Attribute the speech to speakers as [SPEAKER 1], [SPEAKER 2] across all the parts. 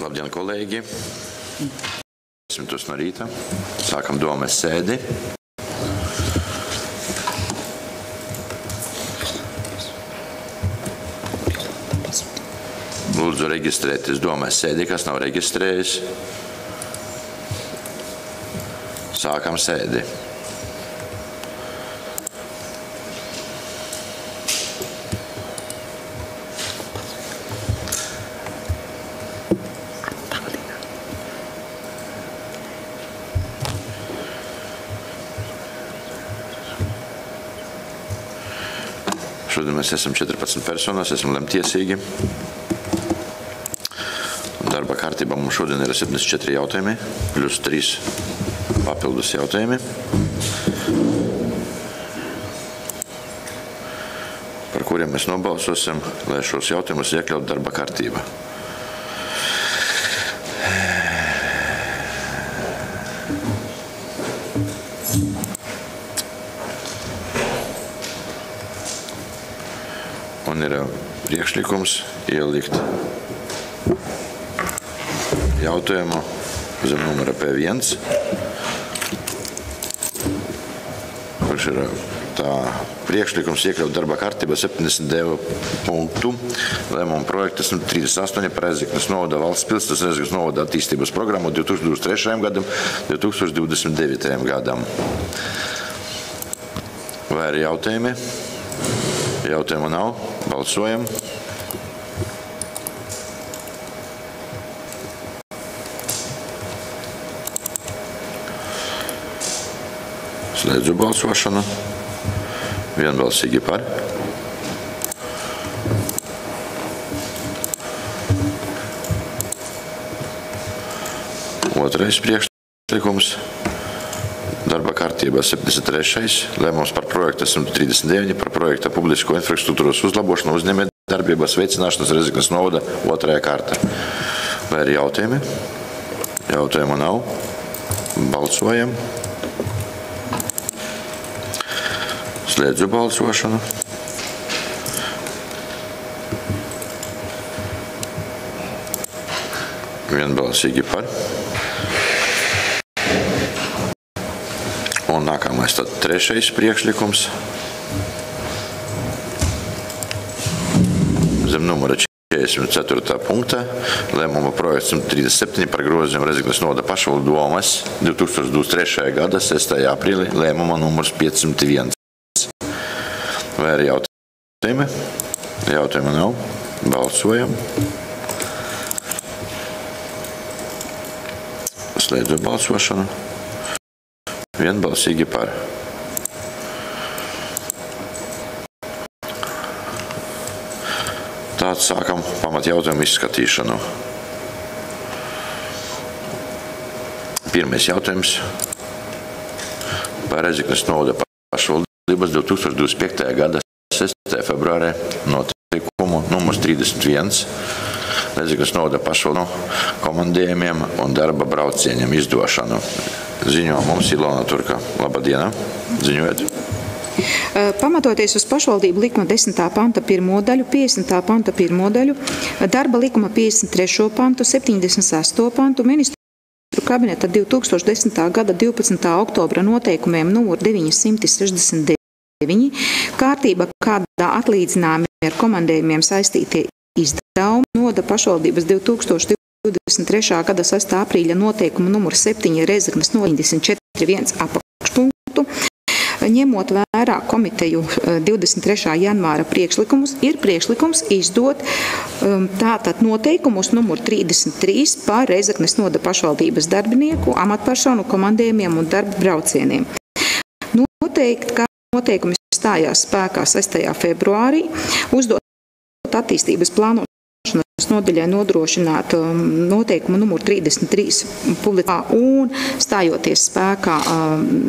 [SPEAKER 1] Labdien, kolēģi! 10 no rīta. Sākam domas sēdi. Lūdzu reģistrēties domas sēdi, kas nav reģistrējis. Sākam sēdi. Šodien mēs esam 14 personas, esam lemtiesīgi. Darba kārtībā mums šodien ir 74 jautājumi, plus 3 papildus jautājumi. Par kuriem mēs nobalsosim, lai šos jautājumus iekļautu darba kārtībā. Un ir priekšlikums ielikt jautājumu zem numura P1, kurš ir tā priekšlikums iekļaut darba kārtībā 79 punktu lēmumu projekta 38 par Rēzeknes novada valsts pilsētas Rēzeknes novada attīstības programmu 2023. gadam, 2029. gadam. Vai ir jautājumi? Jautājumu nav. Balsojam. Slēdzu balsošanu. Vienbalsīgi par. Otrais priekšlikums. Darba kārtībā 73. Lēmums par projektu 139 par projekta publisko infrastruktūras uzlabošanu uzņēmējdarbības veicināšanas Rēzeknes novada 2. kārta. Vai ir jautājumi? Jautājumu nav. Balsojam. Slēdzu balsošanu. Vienbalsīgi par. Un nākamais tad 3. priekšlikums. Zem numura 44. punkta. Lēmuma projekts 137 par grozījumu Rēzeknes novada pašvaldu domas 2023. gada 6. aprīlī. Lēmuma numurs 501. Vai ir jautājumi? Jautājumu nav. Balsojam. Slēdzu balsošanu. Vienbalsīgi par. Tātad sākam pamat jautājumu izskatīšanu. Pirmais jautājums par Rēzeknes novada pašvaldības 2025. gada 6. februārī noteikumu numurs 31. Rēzeknes novada pašvaldu komandējumiem un darba braucieniem izdošanu. Ziņo mums Ilona Turka. Labadiena. Ziņojiet.
[SPEAKER 2] Pamatoties uz pašvaldību likuma 10. panta 1. daļu, 50. panta 1. daļu, darba likuma 53. pantu, 76. pantu, ministru kabineta 2010. gada 12. oktobra noteikumiem numur 969, kārtība, kādā atlīdzinājumi ar komandējumiem saistītie izdevumi, noda pašvaldības 2023. gada 6. aprīļa noteikumu numur 7 Rēzeknes novada 94.1 apakšpunktu, ņemot vērā komiteju 23. janvāra priekšlikumus, ir priekšlikums izdot tātad noteikumus numur 33 par Rēzeknes novada pašvaldības darbinieku, amatpersonu komandējumiem un darba braucieniem. Noteikt, ka noteikumi stājās spēkā 6. februārī, uzdot attīstības plānošanas nodaļai nodrošināt noteikumu numur 33 publikā un stājoties spēkā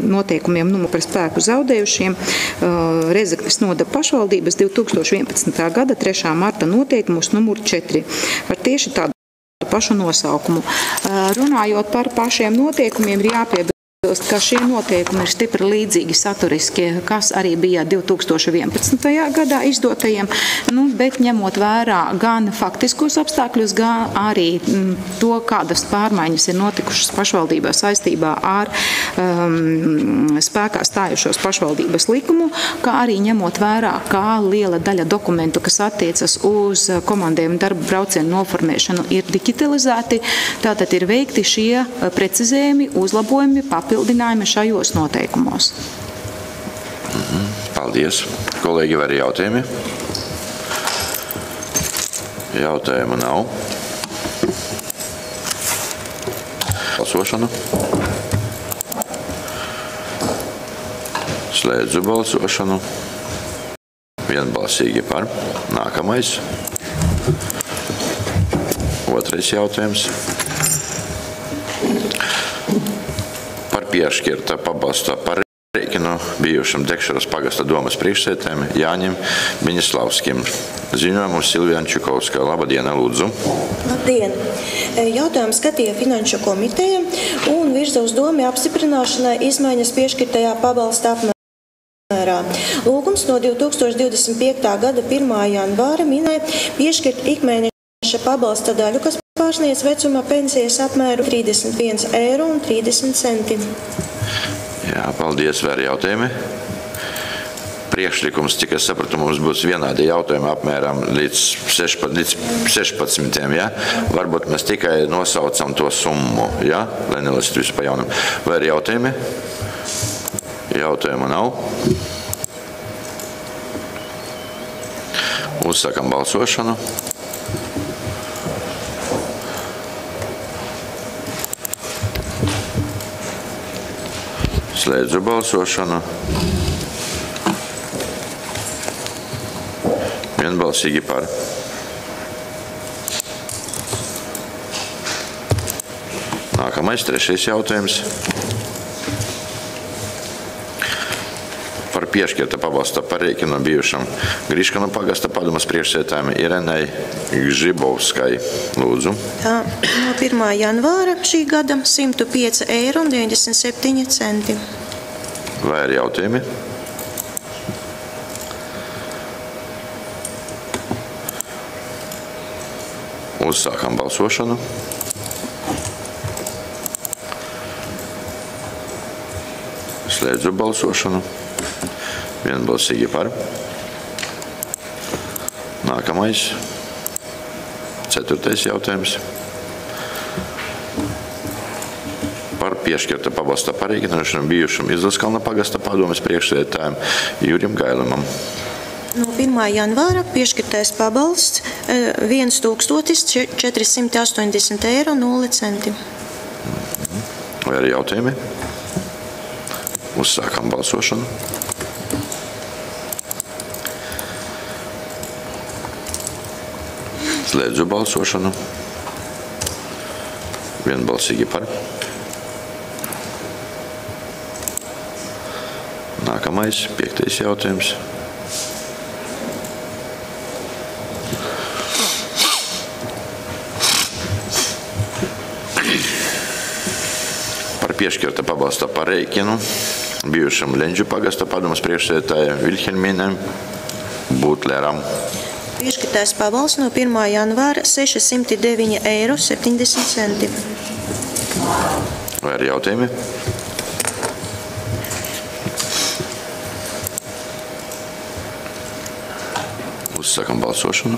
[SPEAKER 2] noteikumiem numur par spēku zaudējušiem Rēzeknes novada pašvaldības 2011. gada 3. marta noteikumus numur 4 ar tieši tādu pašu nosaukumu. Runājot par pašiem noteikumiem, ir jāpiebilst, ka šie noteikumi ir stipri līdzīgi saturiskie, kas arī bija 2011. gadā izdotajiem, bet ņemot vērā gan faktiskos apstākļus, gan arī to, kādas pārmaiņas ir notikušas pašvaldībā saistībā ar spēkā stājušos pašvaldības likumu, kā arī ņemot vērā, kā liela daļa dokumentu, kas attiecas uz komandējumu darba braucienu noformēšanu, ir digitalizēti, tātad ir veikti šie precizējumi, uzlabojumi, papildinājumi šajos noteikumos.
[SPEAKER 1] Paldies. Kolēģi, vai ir jautājumi? Jautājumu nav. Balsošana. Slēdzu balsošanu. Vienbalsīgi par. Nākamais. Otrais jautājums. Par piešķirta pabalsta par rēķinu bijušam Dekšeras pagasta domas priekšsēdētājam Jāņim Biņislavskim. Ziņojumu Silvija Čukovska. Labadiena, lūdzu.
[SPEAKER 3] Labdien! Jautājumu skatīja Finanšu komiteja un virza uz domu apstiprināšanai izmaiņas piešķirtajā pabalsta apmērā. Lūgums no 2025. gada 1. janvāra minēja piešķirt ikmēneša pabalsta daļu, kas pārsniedz vecuma pensijas apmēru 31,30 eiro.
[SPEAKER 1] Jā, paldies. Vai ir jautājumi? Priekšlikums, cik es sapratu, mums būs vienādi jautājumi apmēram līdz 16. Ja? Varbūt mēs tikai nosaucam to summu, ja? Lai nelasītu visu pa jaunam. Vai ir jautājumi? Jautājumu nav. Uzsākam balsošanu. Slēdzu balsošanu. Vienbalsīgi par. Nākamais, trešais jautājums. Par piešķirta pabalsta par rēķinu bijušam Griškanu pagasta padomas priekšsēdētājam Irenai Gžibovskai. Lūdzu.
[SPEAKER 3] No 1. janvāra šī gada 105,97 eiro.
[SPEAKER 1] Vai ir jautājumi? Uzsākam balsošanu. Slēdzu balsošanu. Vienbalsīgi par. Nākamais. Ceturtais jautājums. Par piešķirta pabalsta parēķināšanu bijušam Izlaskalna pagasta padomes priekšsēdētājam Jurim Gailimam.
[SPEAKER 3] No 1. janvāra piešķirtais pabalsts 1,480,0 eiro.
[SPEAKER 1] Vai ir jautājumi? Uzsākam balsošanu. Slēdzu balsošanu. Vienbalsīgi par. Nākamais, 5. jautājums. Par piešķirta pabalsta par rēķinu bijušam Leņģu pagasta padomas priekšsēdētājam Vilhelminam Būtleram.
[SPEAKER 3] Piešķirtais pabalsts no 1. janvāra 609,70 eiro.
[SPEAKER 1] Vai ir jautājumi? Uzsākam balsošanu.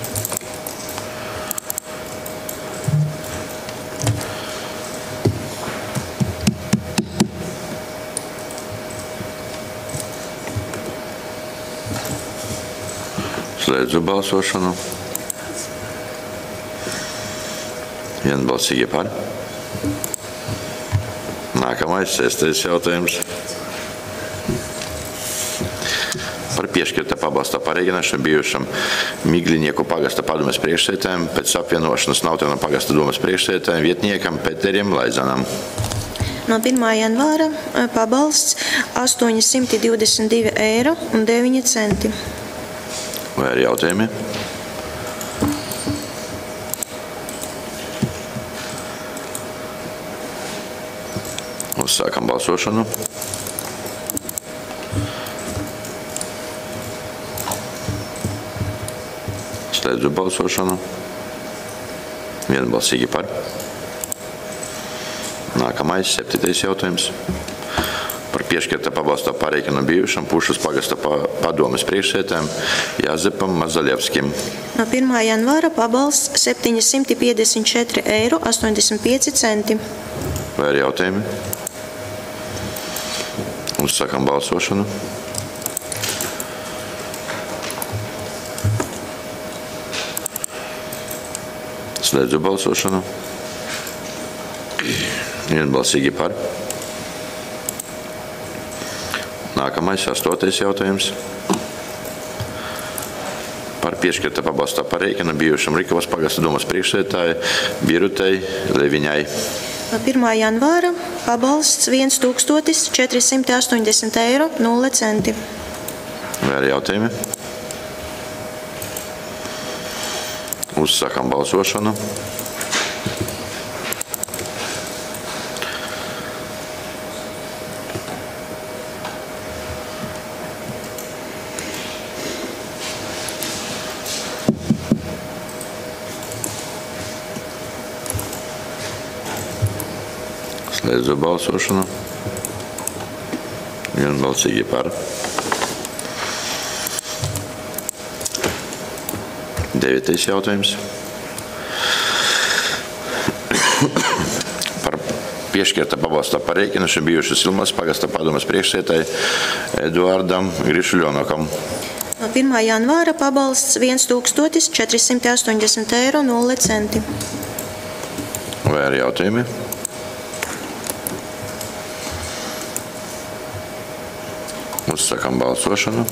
[SPEAKER 1] Slēdzu balsošanu. Vienbalsīgi par. Nākamais, 6. jautājums. Par piešķirta pabalsta parēķināšanu bijušam Miglinieku pagasta padomes priekšsēdētājam pēc apvienošanas Nautēna pagasta domas priekšsēdētājam vietniekam Peterim Laizanam.
[SPEAKER 3] No 1. janvāra pabalsts 822,09 eiro.
[SPEAKER 1] Vai ir jautājumi? Uzsākam balsošanu. Slēdzu balsošanu. Vienbalsīgi par. Nākamais, 7. jautājums. Par piešķirta pabalsta pārreikinu bijušam Pušas pagasta padomes priekšsēdētājam Jāzepam Mazaļevskim.
[SPEAKER 3] No 1. janvāra pabalsts 754,85 eiro.
[SPEAKER 1] Vai ir jautājumi? Uzsākam balsošanu. Slēdzu balsošanu. Vienbalsīgi par. Nākamais, 8. jautājums. Par piešķirta pabalsta pārreikinu bijušam Rikavas pagasta domas priekšsēdētājai Birutei Leviņai.
[SPEAKER 3] No 1. janvāra pabalsts 1480,0 eiro.
[SPEAKER 1] Vai ir jautājumi? Uzsākam balsošanu. Slēdzu balsošanu. Vienbalsīgi par. 9. jautājums. Par piešķirta pabalsta pārreikinu bijušas Ilmas pagasta padomes priekšsēdētājai Eduardam Grišuļonokam.
[SPEAKER 3] No 1. janvāra pabalsts 1480,0 eiro.
[SPEAKER 1] Vai ir jautājumi? Uzsākam balsošanu.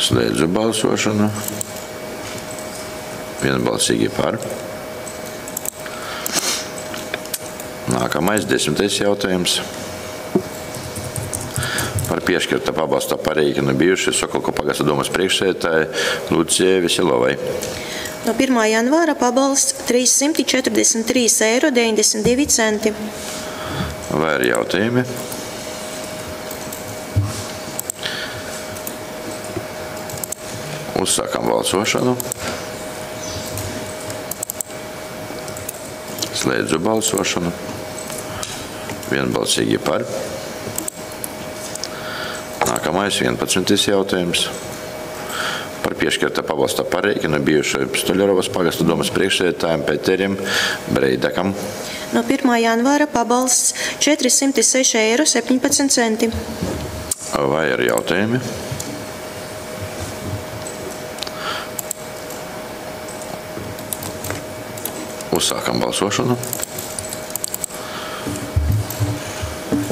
[SPEAKER 1] Slēdzu balsošanu. Vienbalsīgi par. Nākamais, 10. jautājums. Par piešķirta pabalsta pārreikinu bijušai Sokolku pagasta domas priekšsēdētājai Lucijai Veselovai.
[SPEAKER 3] No 1. janvāra pabalsts 343,92 eiro.
[SPEAKER 1] Vai ir jautājumi? Uzsākam balsošanu. Slēdzu balsošanu. Vienbalsīgi par. Nākamais, 11. jautājums. Par piešķirta pabalsta pārreikinu bijušai Stoļerovas pagasta domas priekšsēdētājam Pēterim Breidakam.
[SPEAKER 3] No 1. janvāra pabalsts 406,17 eiro.
[SPEAKER 1] Vai ir jautājumi? Uzsākam balsošanu.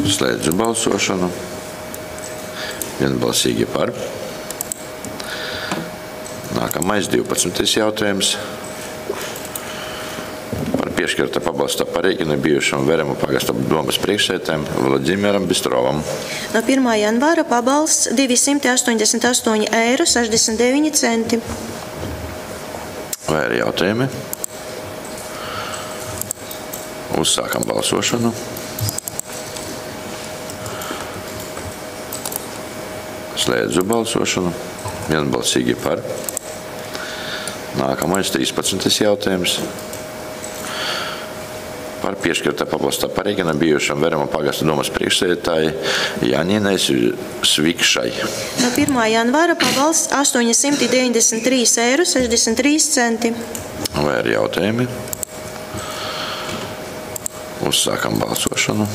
[SPEAKER 1] Slēdzu balsošanu. Vienbalsīgi par. Nākamais, 12. jautājums. Par piešķirta pabalsta pārreikinu bijušam Veremu pagasta domas priekšsēdētājam Vladimiram Bistrovam.
[SPEAKER 3] No 1. janvāra pabalsts 288,69 eiro.
[SPEAKER 1] Vai ir jautājumi? Uzsākam balsošanu. Slēdzu balsošanu. Vienbalsīgi par. Nākamais, 13. jautājums. Par piešķirta pabalsta pārreikinu bijušam Veremu pagasta domas priekšsēdētājai Janinai Svikšai.
[SPEAKER 3] No 1. janvāra pabalsts 893,63 eiro.
[SPEAKER 1] Vai ir jautājumi? Uzsākam balsošanu.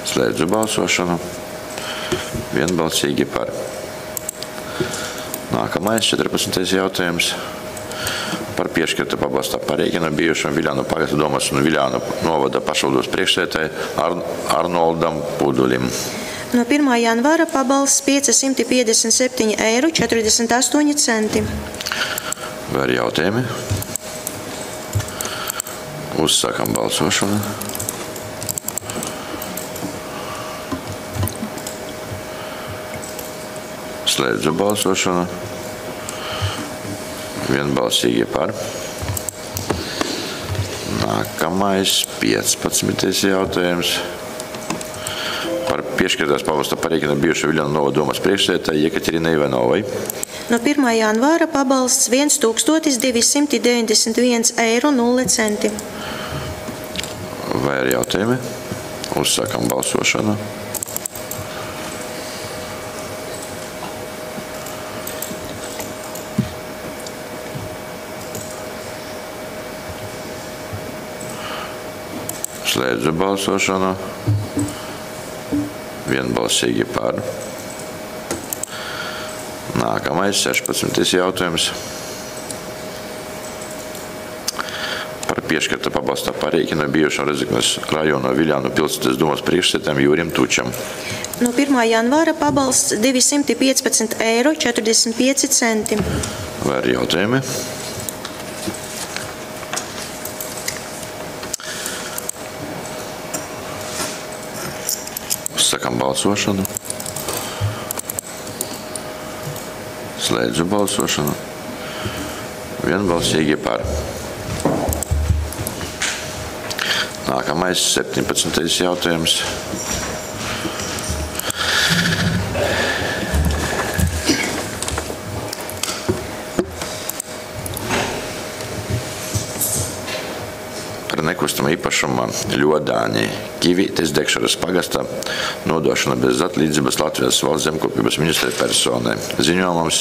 [SPEAKER 1] Slēdzu balsošanu. Vienbalsīgi par. Nākamais, 14. jautājums. Par piešķirta pabalsta pārreikinu bijušam Viļānu pagasta domas un Viļānu novada pašvaldos priekšsēdētājai Arnoldam Pudulim.
[SPEAKER 3] No 1. janvāra pabalsts 557,48 eiro.
[SPEAKER 1] Vai ir jautājumi? Uzsākam balsošanu. Slēdzu balsošanu. Vienbalsīgi par. Nākamais 15. jautājums. Par piešķirtās pabalsta parēķinu bijušo Viļānu novada domas priekšsēdētāji Jekaterinej Ivanovai.
[SPEAKER 3] No 1. janvāra pabalsts 1291,0 eiro.
[SPEAKER 1] Vai ir jautājumi? Uzsākam balsošanu. Slēdzu balsošanu. Vienbalsīgi par. Nākamais 16. jautājums. Par piešķirta pabalsta parēķinu bijušo Rezeknes rajona Viļānu pilsētas domas priekšsēdētājam Jurim Tučam.
[SPEAKER 3] No 1. janvāra pabalsts 215,45 eiro.
[SPEAKER 1] Vai ir jautājumi? Uzsākam balsošanu. Slēdzu balsošanu. Vienbalsīgi par. Nākamais 17. jautājums. Par nekustamā īpašuma Ļodāņi Kivītes Dekšaras pagastā nodošana bez atlīdzības Latvijas valsts zemkopības ministra personai. Ziņojums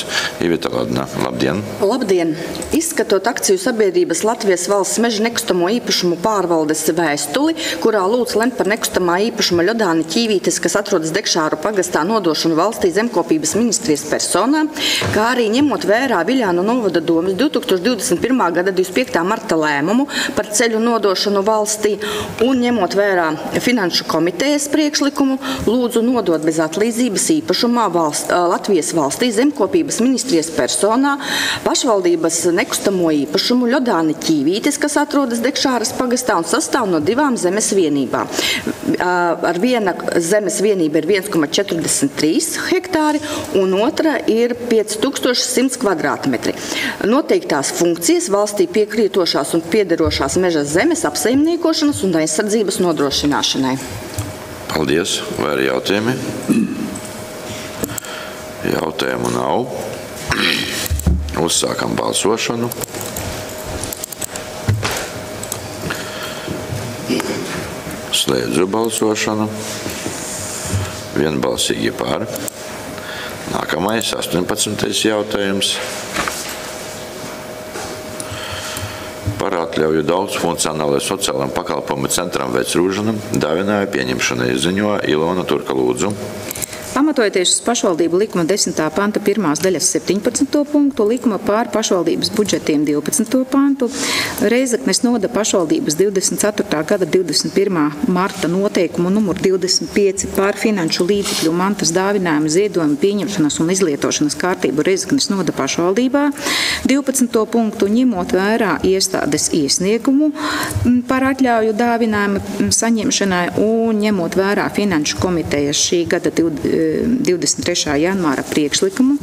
[SPEAKER 1] Ivita Ladna. Labdien!
[SPEAKER 4] Labdien! Izskatot akciju sabiedrības Latvijas valsts meža nekustamo īpašumu pārvaldes vēstuli, kurā lūdz lemt par nekustamā īpašuma Ļodāņi Kivītes, kas atrodas Dekšāru pagastā nodošanu valstī zemkopības ministrijas personā, kā arī ņemot vērā Viļānu novada domas 2021. gada 25. marta lēmumu par ceļu nodošanu valstī un ņemot vērā Finanšu komitejas priekšlikumu, lūdzu nodot bez atlīdzības īpašumā Latvijas valstī zemkopības ministrijas personā pašvaldības nekustamo īpašumu Ļodāņi Kivītes, kas atrodas Dekšāras pagastā un sastāv no 2 zemes vienībām. Ar viena zemes vienība ir 1,43 hektāri un otra ir 5100 kvadrātmetri. Noteiktās funkcijas valstī piekrītošās un piederošās meža zemes apsaimniekošanas un aizsardzības nodrošināšanai.
[SPEAKER 1] Paldies. Vai ir jautājumi? Jautājumu nav. Uzsākam balsošanu. Slēdzu balsošanu. Vienbalsīgi par. Nākamais 18. jautājums. Par atļauju daudzfunkcionālajai sociālajam pakalpojumu centram Vecrūžanam dāvinājumu pieņemšanai ziņo Ilona Turka, lūdzu.
[SPEAKER 2] Pamatojoties uz pašvaldību likuma 10. panta 1. daļas 17. punktu, likuma pār pašvaldības budžetiem 12. pantu, Reizeknes novada pašvaldības 24. gada 21. marta noteikumu numur 25 pār finanšu līdzekļu mantas dāvinājumu ziedojumu pieņemšanas un izlietošanas kārtību Reizeknes novada pašvaldībā, 12. punktu ņemot vērā iestādes iesniegumu par atļauju dāvinājumu saņemšanai un ņemot vērā Finanšu komitejas šī gada 23. janvāra priekšlikumu,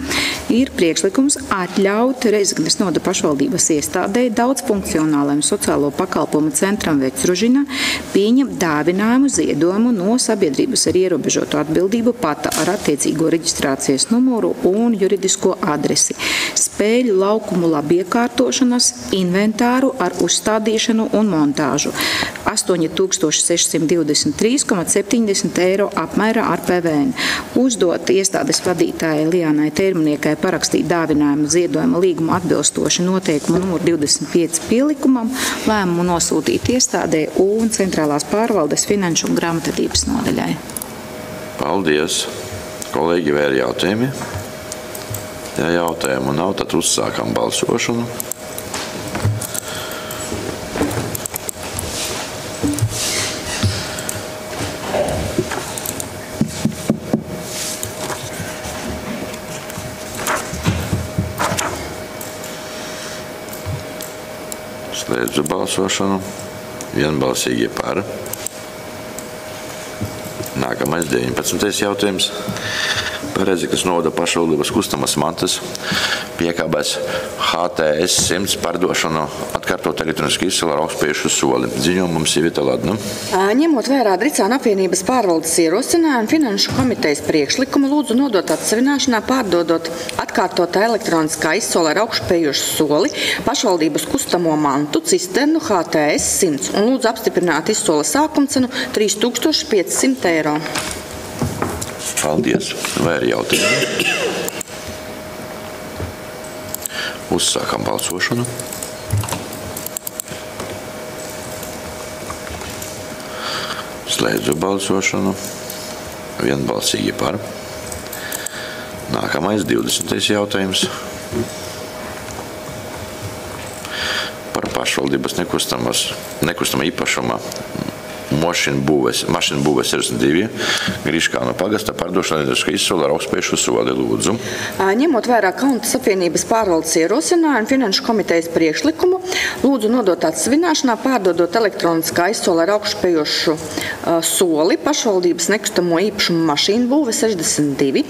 [SPEAKER 2] ir priekšlikums atļaut Reizeknes novada pašvaldības iestādei daudzfunkcionālajam sociālo pakalpojumu centram Vecružina pieņemt dāvinājumu ziedojumu no sabiedrības ar ierobežotu atbildību pata ar attiecīgo reģistrācijas numuru un juridisko adresi, spēļu laukumu labiekārtošanas, inventāru ar uzstādīšanu un montāžu 8623,70 eiro apmērā ar PVN. Uzdot iestādes vadītājai Lianai Terminiekai parakstīt dāvinājumu ziedojuma līgumu atbilstoši noteikumu numuru 25 pielikumam, lēmumu nosūtīt iestādē un centrālās pārvaldes finanšu un grāmatvedības nodaļai.
[SPEAKER 1] Paldies. Kolēģi, vai ir jautājumi? Ja jautājumu nav, tad uzsākam balsošanu. Slēdzu balsošanu. Vienbalsīgi par. Nākamais 19. jautājums. par Rēzeknes novada pašvaldības kustamas mantas piekābēs HTS 100 pārdošanu atkārtot elektroniski izsoli ar augstspējušu soli. Ziņojumu mums ir Ladna.
[SPEAKER 4] Ņemot vērā Dricānu apvienības pārvaldes ierosinājumu Finanšu komitejas priekšlikumu lūdzu nodot atsevināšanā pārdodot atkārtotā elektroniskā izsole ar augstspējušu soli pašvaldības kustamo mantu cisternu HTS 100 un lūdzu apstiprināt izsoles sākumcenu 3500 eiro.
[SPEAKER 1] Paldies. Vai ir jautājumi? Uzsākam balsošanu. Slēdzu balsošanu. Vienbalsīgi par. Nākamais 20. jautājums. Par pašvaldības nekustamā īpašuma mašīnu būves 62 Griškānu pagasta pārdošana elektroniskā izsole ar augstspējušu soli. Lūdzu.
[SPEAKER 4] Ņemot vērā Kaunas apvienības pārvaldes ierosinājumu Finanšu komitejas priekšlikumu, lūdzu nodot atsevināšanā pārdodot elektroniskā izsole ar augstspējušu soli pašvaldības nekustamo īpašumu mašīnu būve 62,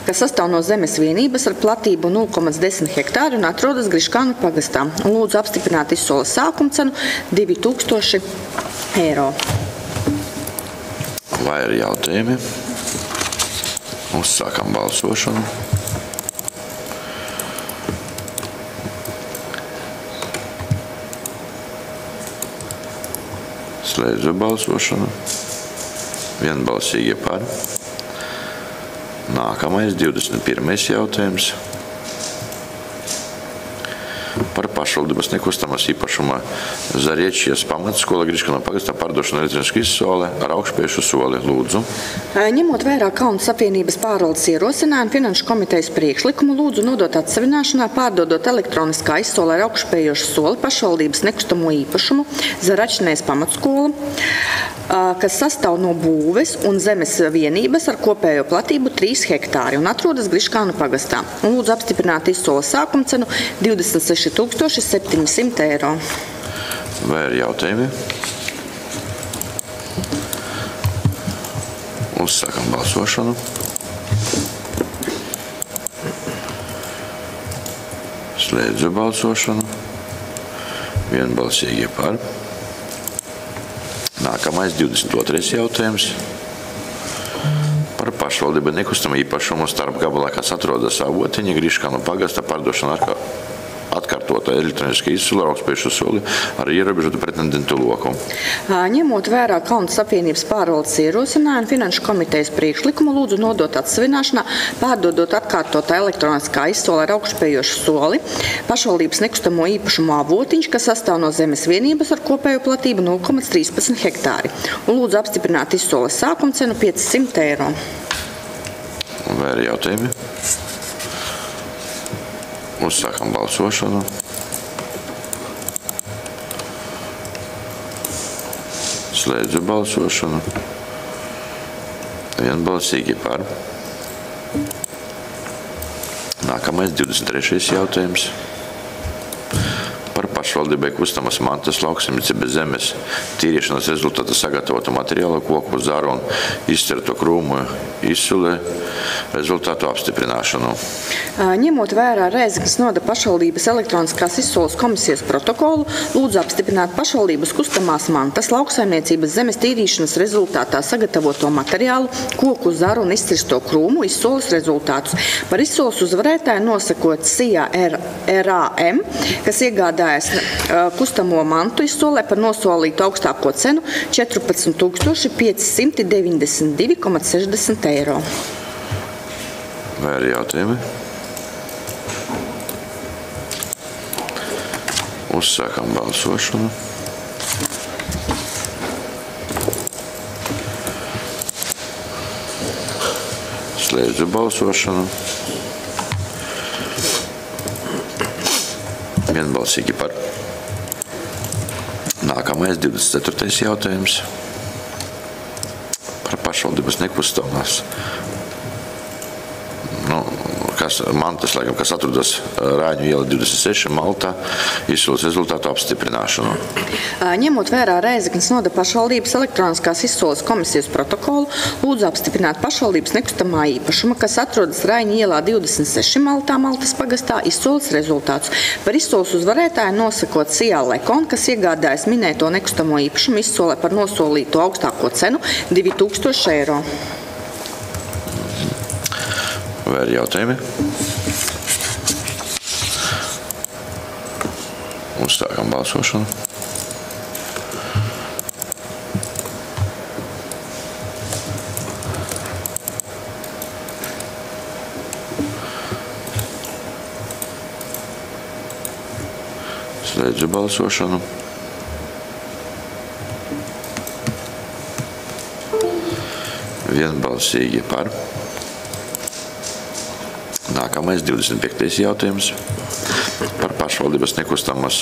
[SPEAKER 4] kas sastāv no zemes vienības ar platību 0,10 hektāru un atrodas Griškānu pagastā. Lūdzu apstiprināt izsoles sākumcenu 2000 eiro.
[SPEAKER 1] Vai ir jautājumi? Uzsākam balsošanu. Slēdzu balsošanu. Vienbalsīgi par. Nākamais 21. jautājums. Par pašvaldības nekustamas īpašuma Zariečijas pamatskola Griškānu pagastā pārdošana elektroniski izsole ar augstspējušu soli. Lūdzu.
[SPEAKER 4] Ņemot vērā Kaunas apvienības pārvaldes ierosinājumu Finanšu komitejas priekšlikumu lūdzu nodot atsevināšanā pārdodot elektroniskā izsole ar augstspējušu soli pašvaldības nekustamo īpašumu Zaračnēs pamatskola, kas sastāv no būves un zemes vienības ar kopējo platību 3 hektāri un atrodas Griškānu pagastā. Un lūdzu apstiprināt izsoles sākumcenu 26 700 eiro.
[SPEAKER 1] Vai ir jautājumi? Uzsākam balsošanu. Slēdzu balsošanu. Vienbalsīgi par. Nākamais 22. jautājums. Par pašvaldību nekustamā īpašumu starp gabalā, kas atrodas Avotiņa, Griškānu pagasta pārdošana atkārtotā elektroniskā izsole ar augstspējušu soli ar ierobežotu pretendentu loku.
[SPEAKER 4] Ņemot vērā Kaunas apvienības pārvaldes ierosinājumu Finanšu komitejas priekšlikumu lūdzu nodot atsevināšanā pārdodot atkārtotā elektroniskā izsole ar augstspējušu soli pašvaldības nekustamo īpašumu Avotiņš, kas sastāv no zemes vienības ar kopējo platību 0,13 hektāri. Un lūdzu apstiprināt izsoles sākumcenu 500 eiro.
[SPEAKER 1] Vai ir jautājumi? Uzsākam balsošanu. Slēdzu balsošanu. Vienbalsīgi par. Nākamais 23. jautājums. Par pašvaldībai kustamas mantas lauksaimniecības zemes tīriešanas rezultātā sagatavotu materiālu, koku, zaru un izcerto krūmu izsole rezultātu apstiprināšanu.
[SPEAKER 4] Ņemot vērā Rēzeknes novada pašvaldības elektroniskās izsoles komisijas protokolu, lūdzu apstiprināt pašvaldības kustamās mantas lauksaimniecības zemes tīrīšanas rezultātā sagatavoto materiālu, koku, zaru un izcirsto krūmu izsoles rezultātus. Par izsoles uzvarētāju nosakot SIA RAM, kas iegādājas kustamo mantu izsolē par nosolītu augstāko cenu 14 592,60 eiro.
[SPEAKER 1] Vai ir jautājumi? Uzsākam balsošanu. Slēdzu balsošanu. Vienbalsīgi par. Nākamais 24. jautājums. Par pašvaldības nekustamās Mantas, laikam, kas atrodas Rāņu iela 26 Maltā, izsoles rezultātu apstiprināšanu.
[SPEAKER 4] Ņemot vērā Rēzeknes novada pašvaldības elektroniskās izsoles komisijas protokolu, lūdzu apstiprināt pašvaldības nekustamā īpašuma, kas atrodas Rāņu ielā 26 Maltā, Maltas pagastā, izsoles rezultātus. Par izsoles uzvarētāju nosakot Sijā Lekon, kas iegādājas minēto nekustamo īpašumu izsolē par nosolīto augstāko cenu 2000 eiro.
[SPEAKER 1] Vai ir jautājumi? Uzstākam balsošanu. Slēdzu balsošanu. Vienbalsīgi par. Nākamais 25. jautājums par pašvaldības nekustamas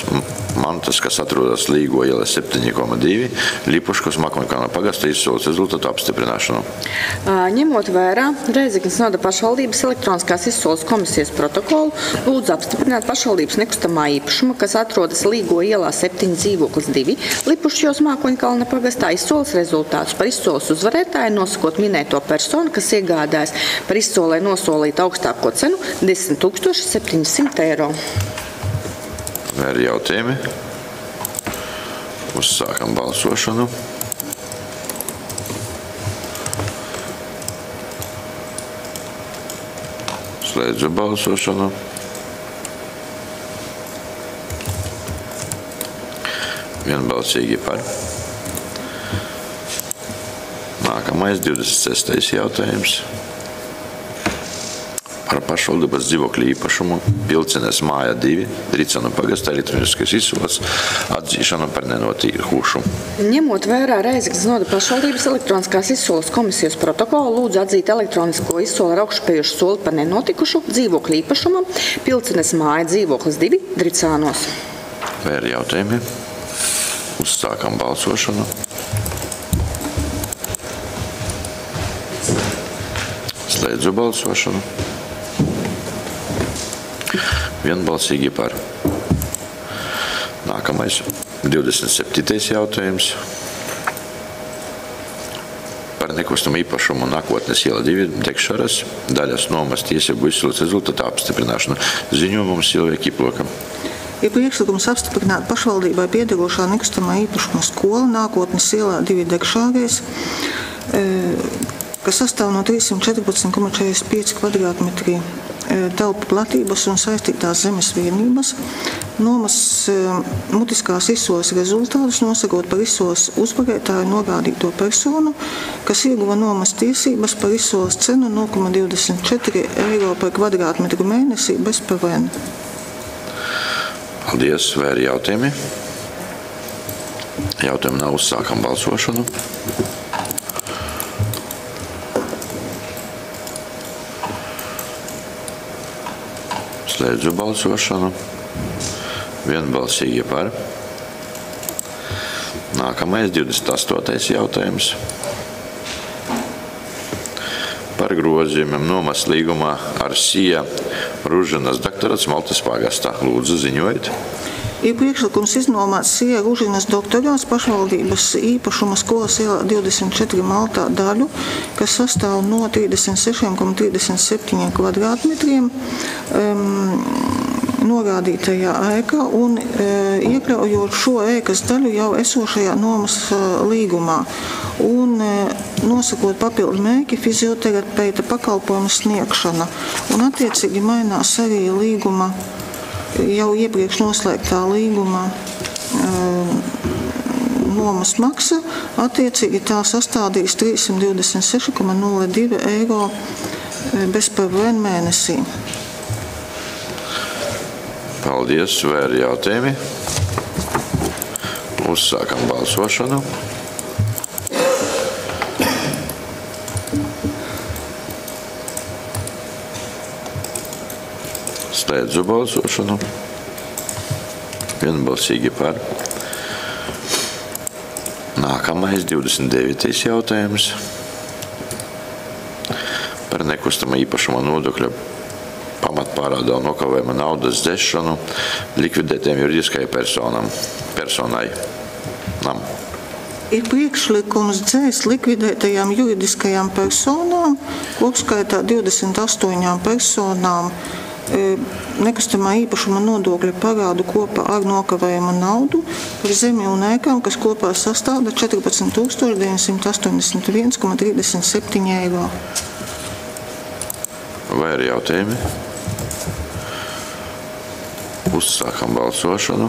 [SPEAKER 1] mantas, kas atrodas Līgo iela 7,2 Lipuškas Makoņkalna pagasta izsoles rezultātu apstiprināšanu.
[SPEAKER 4] Ņemot vērā Rēzeknes novada pašvaldības elektroniskās izsoles komisijas protokolu, lūdzu apstiprināt pašvaldības nekustamā īpašuma, kas atrodas Līgo ielā 7 dzīvoklis 2 Lipuškos Makoņkalna pagastā izsoles rezultātus. Par izsoles uzvarētāju nosakot minēto personu, kas iegādājas par izsolē nosolīt augstāko cenu 10 700 eiro.
[SPEAKER 1] Vai ir jautājumi? Uzsākam balsošanu. Slēdzu balsošanu. Vienbalsīgi par. Nākamais 26. jautājums. Par pašvaldības dzīvokļu īpašumu Pilcenes māja 2 Dricanu pagastā elektroniskas izsoles atzīšanu par nenotīkušu.
[SPEAKER 4] Ņemot vērā Rēzeknes novada pašvaldības elektroniskās izsoles komisijas protokolu, lūdzu atzīt elektronisko izsoli ar augšupējušu soli par nenotikušu dzīvokļu īpašumam Pilcenes māja dzīvoklis 2 Dricānos.
[SPEAKER 1] Vai ir jautājumi? Uzsākam balsošanu. Slēdzu balsošanu. Vienbalsīgi par. Nākamais 27. jautājums par nekustamu īpašumu Nākotnes iela 2 Dekšaras daļas nomas tiesību izsoles rezultātu apstiprināšanu. Ziņojums Silvija Kiplokam.
[SPEAKER 5] Ir priekšlikums apstiprināt pašvaldībai piederošā nekustamā īpašuma skola Nākotnes ielā 2 Dekšārēs, kas sastāv no 314,45 kvadrātmetri telpu platības un saistītās zemes vienības. Nomas mutiskās izsoles rezultātus nosakot par izsoles uzvarētāju norādīto personu, kas ieguva nomas tiesības par izsoles cenu 0,24 eiro par kvadrātmetru mēnesī bez PVN.
[SPEAKER 1] Paldies. Vai ir jautājumi? Jautājumi nav. Uzsākam balsošanu. Slēdzu balsošanu. Vienbalsīgi par. Nākamais 28. jautājums. Par grozījumiem nomas līgumā ar Sija Ružinas doktorāts Maltas pagastā. Lūdzu, ziņojiet.
[SPEAKER 5] Ir priekšlikums iznomāt Sija Ružinas doktorāts pašvaldības īpašuma skolas ielā 24 Maltā daļu, kas sastāv no 36,37 kvadrātmetriem norādītajā ēkā un iekļaujot šo ēkas daļu jau esošajā nomas līgumā un nosakot papildu mērķi fizioterapeita pakalpojumu sniegšana. Un attiecīgi mainās arī līguma, jau iepriekš noslēgtā līguma nomas maksa. Attiecīgi tā sastādīs 326,02 eiro bez PVN mēnesī.
[SPEAKER 1] Paldies. Vai ir jautājumi? Uzsākam balsošanu. Slēdzu balsošanu. Vienbalsīgi par. Nākamais 29. jautājums. Par par nekustamā īpašuma nodokļa pamatpārādā nokavējuma naudas dzēšanu likvidētiem juridiskajai personai.
[SPEAKER 5] Ir priekšlikums dzēst likvidētajām juridiskajām personām, kopskaitā 28 personām nekustamā īpašuma nodokļa parādu kopā ar nokavējuma naudu par zemi un ēkām, kas kopā sastāda 14 981,37 eiro.
[SPEAKER 1] Vai ir jautājumi? Uzsākam balsošanu.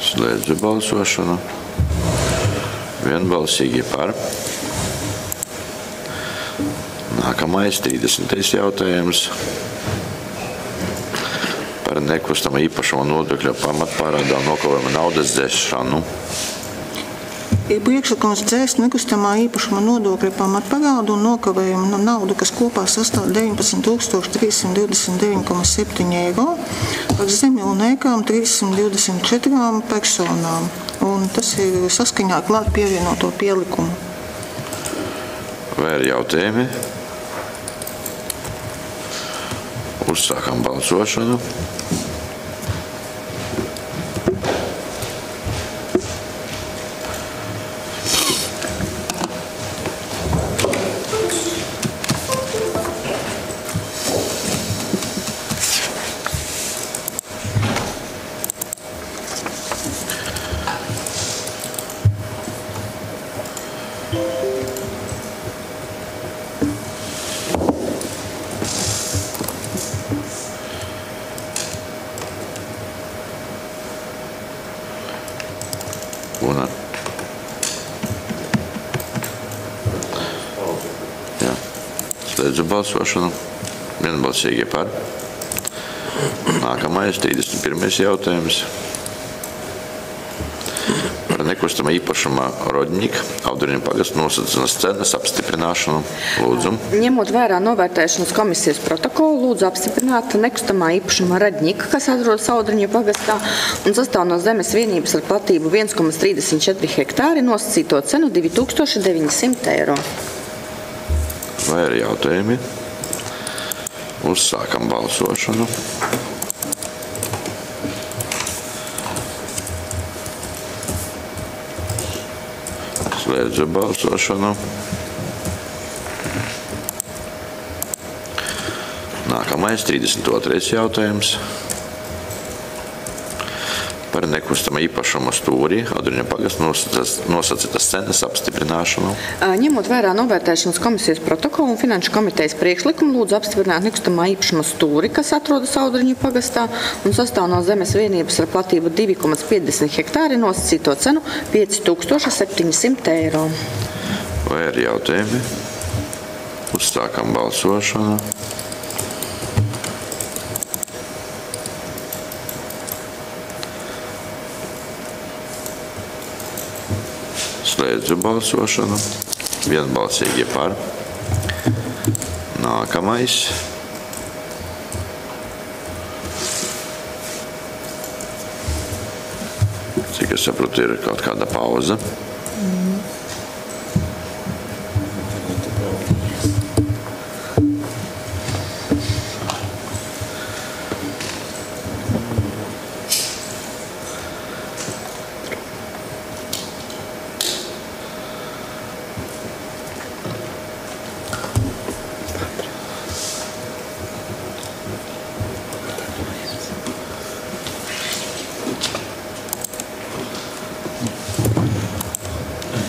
[SPEAKER 1] Slēdzu balsošanu. Vienbalsīgi par. Nākamais 30. jautājums par nekustamā īpašuma nodokļa pamatpārādā nokavējuma naudas dzēšanu.
[SPEAKER 5] Ir priekšlikums dzēst nekustamā īpašuma nodokļa pamatparādu un nokavējuma naudu, kas kopā sastāv 19 329,7 eiro, par zemi un ēkām 324 personām. Un tas ir saskaņā klāt pievienoto pielikumu.
[SPEAKER 1] Vai ir jautājumi? Uzsākam balsošanu. Slēdzu balsošanu. Vienbalsīgi par. Nākamais 31. jautājums par nekustamā īpašuma Rodņika Audriņu pagasta nosacīšanas cenas apstiprināšanu. Lūdzu.
[SPEAKER 4] Ņemot vērā novērtēšanas komisijas protokolu, lūdzu apstiprināt nekustamā īpašuma Rodņika, kas atrodas Audriņu pagastā un sastāv no zemes vienības ar platību 1,34 hektāri, nosacīto cenu 2900 eiro.
[SPEAKER 1] Vai ir jautājumi? Uzsākam balsošanu. Slēdzu balsošanu. Nākamais 32. jautājums par nekustamā īpašuma stūri Audriņu pagasta nosacītas cenas apstiprināšanu.
[SPEAKER 4] Ņemot vērā novērtēšanas komisijas protokolu un finanšu komitejas priekšlikumu, lūdzu apstiprināt nekustamā īpašuma stūri, kas atrodas Audriņu pagastā un sastāv no zemes vienības ar platību 2,50 hektāri, nosacīto cenu 5700 eiro.
[SPEAKER 1] Vai ir jautājumi? Uzsākam balsošanu. Slēdzu balsošanu. Vienbalsīgi par. Nākamais. Cik es saprotu, ir kaut kāda pauze.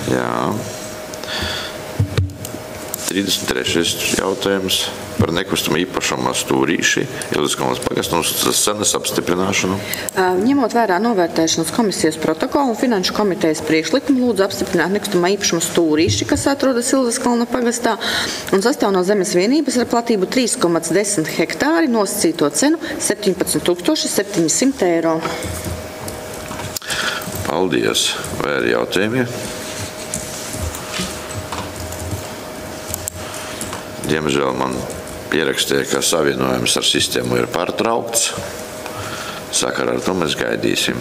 [SPEAKER 1] Jā. 33. jautājums par nekustamā īpašuma stūrīši Ildiskolas pagasta nosacītas cenas apstiprināšanu.
[SPEAKER 4] Ņemot vērā novērtēšanas komisijas protokolu un finanšu komitejas priekšlikumu, lūdzu apstiprināt nekustamā īpašuma stūrīši, kas atrodas Ildiskolas pagastā un sastāv no zemes vienības ar platību 3,10 hektāri, nosacīto cenu 17 700 eiro.
[SPEAKER 1] Paldies. Vai ir jautājumi? Diemžēl man pierakstīja, ka savienojums ar sistēmu ir pārtraukts. Sakarā ar to mēs gaidīsim.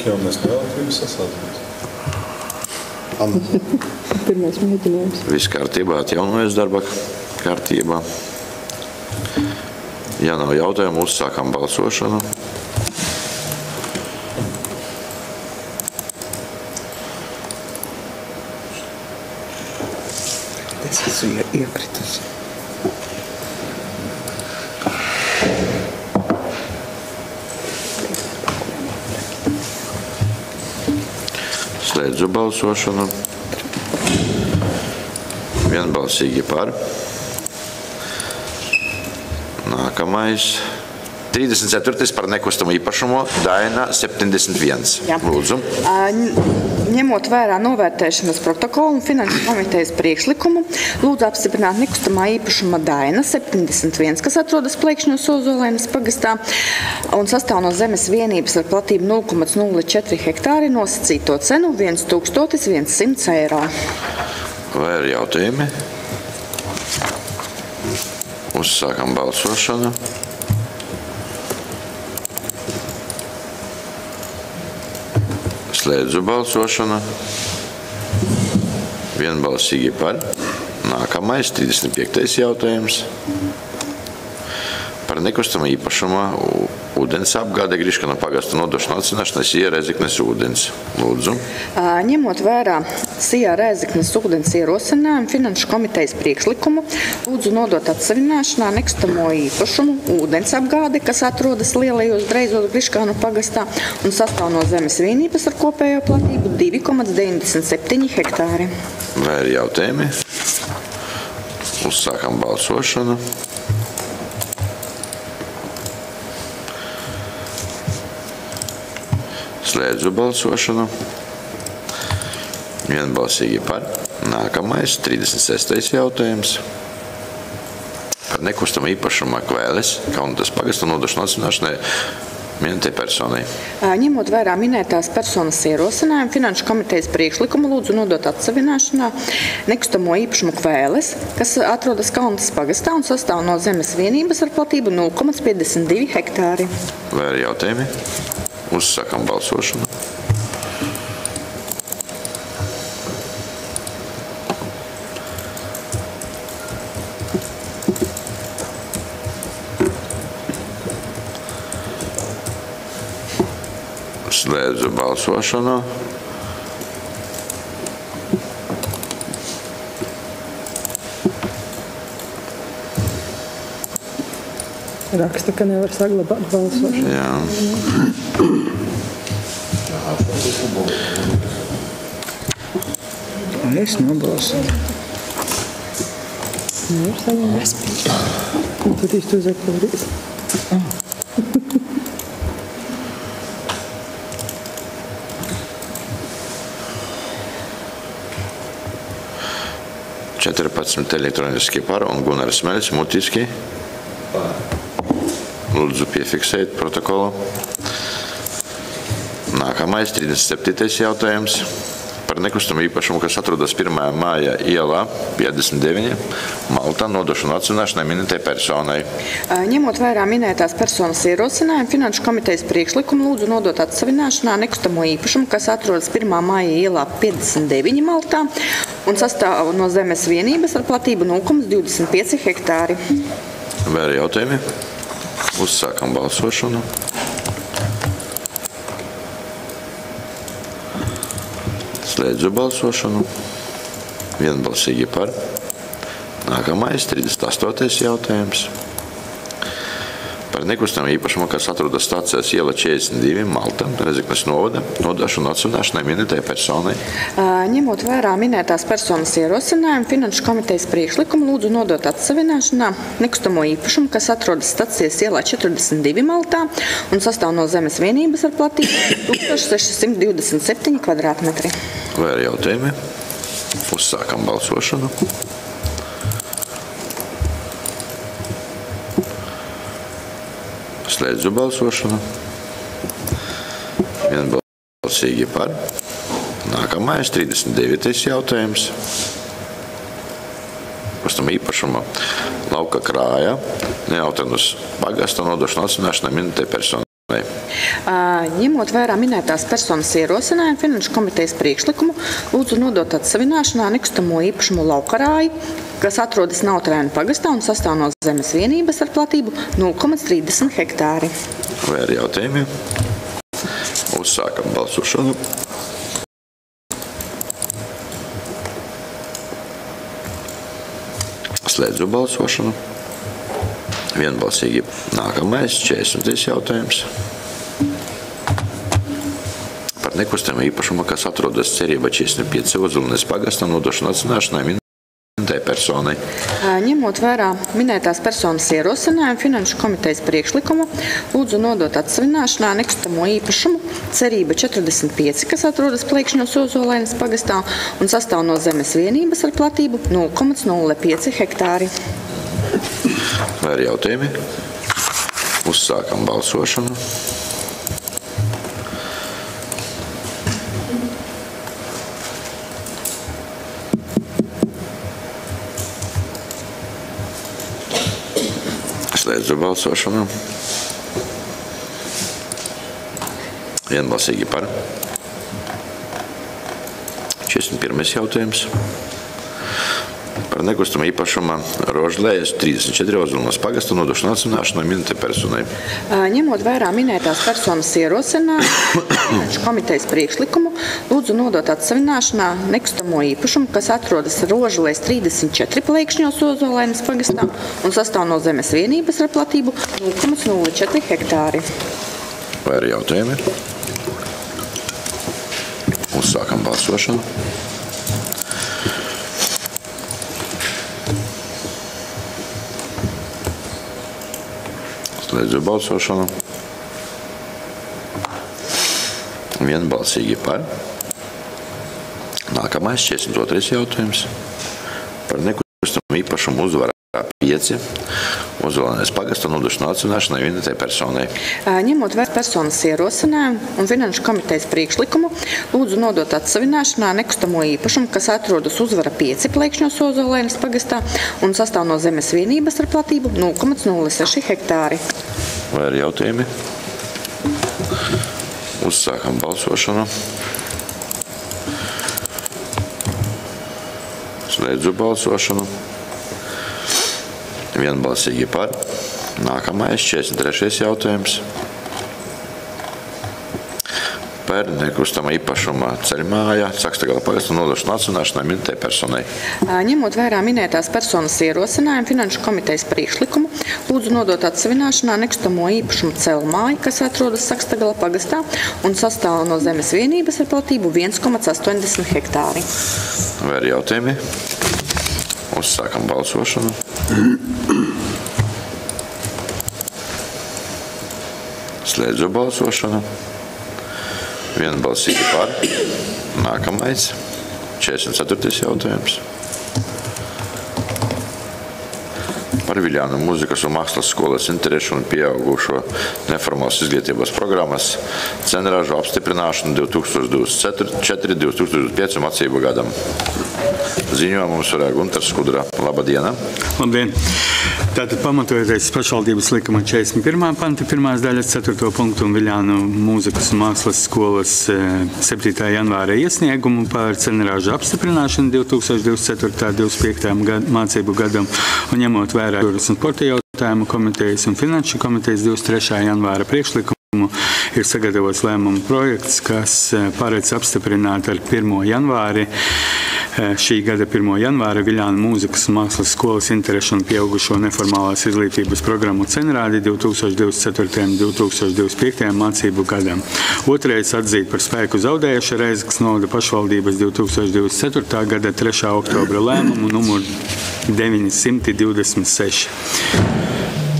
[SPEAKER 6] jaunais nevēlētības sasādījums.
[SPEAKER 2] Pirmais mēģinājums.
[SPEAKER 1] Viss kārtībā, atjaunojas darba kārtībā. Ja nav jautājumu, uzsākam balsošanu.
[SPEAKER 5] Es esmu iekritus.
[SPEAKER 1] Slēdzu balsošanu. Vienbalsīgi par. Nākamais. 34. par nekustamo īpašumu, Daina 71.
[SPEAKER 4] Jā.
[SPEAKER 1] Lūdzu.
[SPEAKER 4] Ņemot vērā novērtēšanas protokolu un finanšu komitejas priekšlikumu, lūdzu apstiprināt nekustamā īpašuma Daina 71, kas atrodas Plēkšņos Ozolēnas pagastā un sastāv no zemes vienības ar platību 0,04 hektāri nosacīto cenu 1100 eiro.
[SPEAKER 1] Vai ir jautājumi? Uzsākam balsošanu. Slēdzu balsošanu. Vienbalsīgi par. Nākamais, 35. jautājums. Par nekustamo īpašumu ūdens apgāde Griškanu pagasta nodošanu atzināšanai Sijā Rēzeknes ūdens. Lūdzu.
[SPEAKER 4] Ņemot vērā Sijā Rēzeknes ūdens ierosinājumu finanšu komitejas priekšlikumu, lūdzu nodot atsavināšanā nekustamo īpašumu ūdens apgāde, kas atrodas lielajos Dreizos Griškanu pagastā un sastāv no zemes vienības ar kopējo platību 2,97 hektāri.
[SPEAKER 1] Vai ir jautājumi? Uzsākam balsošanu. Slēdzu balsošanu. Vienbalsīgi par. Nākamais, 36. jautājums. Par nekustamo īpašumu Kvēles, Kaunatas pagasta nodošanu atzināšanai minētai personai.
[SPEAKER 4] Ņemot vērā minētās personas ierosinājumu, finanšu komitejas priekšlikumu lūdzu nodot atsavināšanā nekustamo īpašumu Kvēles, kas atrodas Kaunatas pagastā un sastāv no zemes vienības ar platību 0,52 hektāri.
[SPEAKER 1] Vai ir jautājumi? Uzsākam balsošanu. Slēdzu balsošanu.
[SPEAKER 2] Raksta, ka nevar saglabāt balsošanu.
[SPEAKER 1] Jā.
[SPEAKER 5] Es nobalsoju.
[SPEAKER 2] Nevar saglabāt. Un tad īsti uzakļūt.
[SPEAKER 1] Četrpadsmit elektroniski par un Gunārs Smeļs mutiski. Lūdzu piefiksēt protokolu. Nākamais, 37. jautājums. Par nekustamo īpašumu, kas atrodas 1. māja ielā 59, Maltā nodošanu atzināšanai minētai personai.
[SPEAKER 4] Ņemot vērā minētās personas ierosinājumu, finanšu komitejas priekšlikumu lūdzu nodot atsavināšanā nekustamo īpašumu, kas atrodas 1. māja ielā 59 Maltā un sastāv no zemes vienības ar platību 0,25 hektāri.
[SPEAKER 1] Vai ir jautājumi? Uzsākam balsošanu. Slēdzu balsošanu. Vienbalsīgi par. Nākamais, 38. jautājums. Par nekustamo īpašumu, kas atrodas stācijas iela 42, Malta, Rēzeknes novada, nodošanu atzināšanai minētai personai.
[SPEAKER 4] Ņemot vērā minētās personas ierosinājumu, finanšu komitejas priekšlikumu lūdzu nodot atsavināšanā nekustamo īpašumu, kas atrodas stācijas ielā 42 Maltā un sastāv no zemes vienības ar platību 1627 kvadrātmetri.
[SPEAKER 1] Vai ir jautājumi? Uzsākam balsošanu. Slēdzu balsošanu. Vienbalsīgi par. Nākamais, 39. jautājums. Kustam īpašuma Lauka krāja, Neautenus pagasta nodošanu atzināšanai minētai personai.
[SPEAKER 4] Ņemot vērā minētās personas ierosinājumu Finanšu komitejas priekšlikumu, lūdzu nodot atsavināšanā nekustamo īpašumu Laukarāju, kas atrodas Nautrēnu pagastā un sastāv no zemes vienības ar platību 0,30 hektāri.
[SPEAKER 1] Vai ar jautājumiem? Uzsākam balsošanu. Slēdzu balsošanu. Vienbalsīgi. Nākamais 40. jautājums. Par nekustamo īpašumu, kas atrodas Cerība 45 Ozulnes pagastā, nodošanu atsināšanai minētai personai.
[SPEAKER 4] Ņemot vērā minētās personas ierosinājumu Finanšu komitejas priekšlikumu, lūdzu nodot atsavināšanā nekustamo īpašumu Cerība 45, kas atrodas Plēkšņos Ozolainas pagastā un sastāv no zemes vienības ar platību 0,05 hektāri.
[SPEAKER 1] Vai ar jautājumi? Uzsākam balsošanu. Slēdzu balsošanu. Vienbalsīgi par. 41. jautājums. Par nekustamo īpašumu Rožlējas 34 Ozulnes pagasta nodošanu atsināšanai minētai personai.
[SPEAKER 4] Ņemot vērā minētās personas ierosinājumu Finanšu komitejas priekšlikumu, lūdzu nodot atsavināšanā nekustamo īpašumu, kas atrodas Rožlējas 34 Plēkšņos Ozolainas pagastā un sastāv no zemes vienības ar platību 0,04 hektāri.
[SPEAKER 1] Vai ar jautājumi? Uzsākam balsošanu. Slēdzu balsošanu. Vienbalsīgi par. Nākamais 42. jautājums. Par nekustamo īpašumu Uzvarā 5 Ozolainas pagasta nodošanu atsināšanai minētai personai.
[SPEAKER 4] Ņemot vērā personas ierosinājumu un Finanšu komitejas priekšlikumu, lūdzu nodot atsavināšanā nekustamo īpašumu, kas atrodas Uzvara 5 Plēkšņos Ozolainas pagastā un sastāv no zemes vienības ar platību 0,06 hektāri.
[SPEAKER 1] Vai ar jautājumi? Uzsākam balsošanu. Slēdzu balsošanu. Vienbalsīgi par. Nākamais 43. jautājums. Par nekustamo īpašumu Ceļmāja Cakstagala pagasta nodošanu atsināšanai minētai personai.
[SPEAKER 4] Ņemot vērā minētās personas ierosinājumu Finanšu komitejas priekšlikumu, lūdzu nodot atsavināšanā nekustamo īpašumu Ceļmāja, kas atrodas Cakstagala pagastā un sastāv no zemes vienības ar platību 1,80 hektāri.
[SPEAKER 1] Vai ar jautājumi? Uzsākam balsošanu. Slēdzu balsošanu. Vienbalsīgi par. Nākamais 44. jautājums. Par Viļānu mūzikas un mākslas skolas interešu un pieaugušo neformālas izglītības programmas cenražu apstiprināšanu 2024-2025 mācību gadam. Ziņojumu mums varēja Guntars Skudra. Labadiena!
[SPEAKER 7] Labdien! Tātad pamatojoties pašvaldības likuma 41. panta 1. daļas 4. punktu un Viļānu mūzikas un mākslas skolas 7. janvāra iesniegumu par cenražu apstiprināšanu 2024-2025 mācību gadam un ņemot vērā Turisma un sporta jautājumu komitejas un Finanšu komitejas 23. janvāra priekšlikumu ir sagatavots lēmuma projekts, kas paredz apstiprināt ar 1. janvāri šī gada 1. janvāra Viļānu mūzikas un mākslas skolas interešu un pieaugušo neformālās izglītības programmu cenrādi 2024-2025 mācību gadam. Otrais atzīt par spēku zaudējuša Reizeknas novada pašvaldības 2024. gada 3. oktobra lēmumu numuru 926.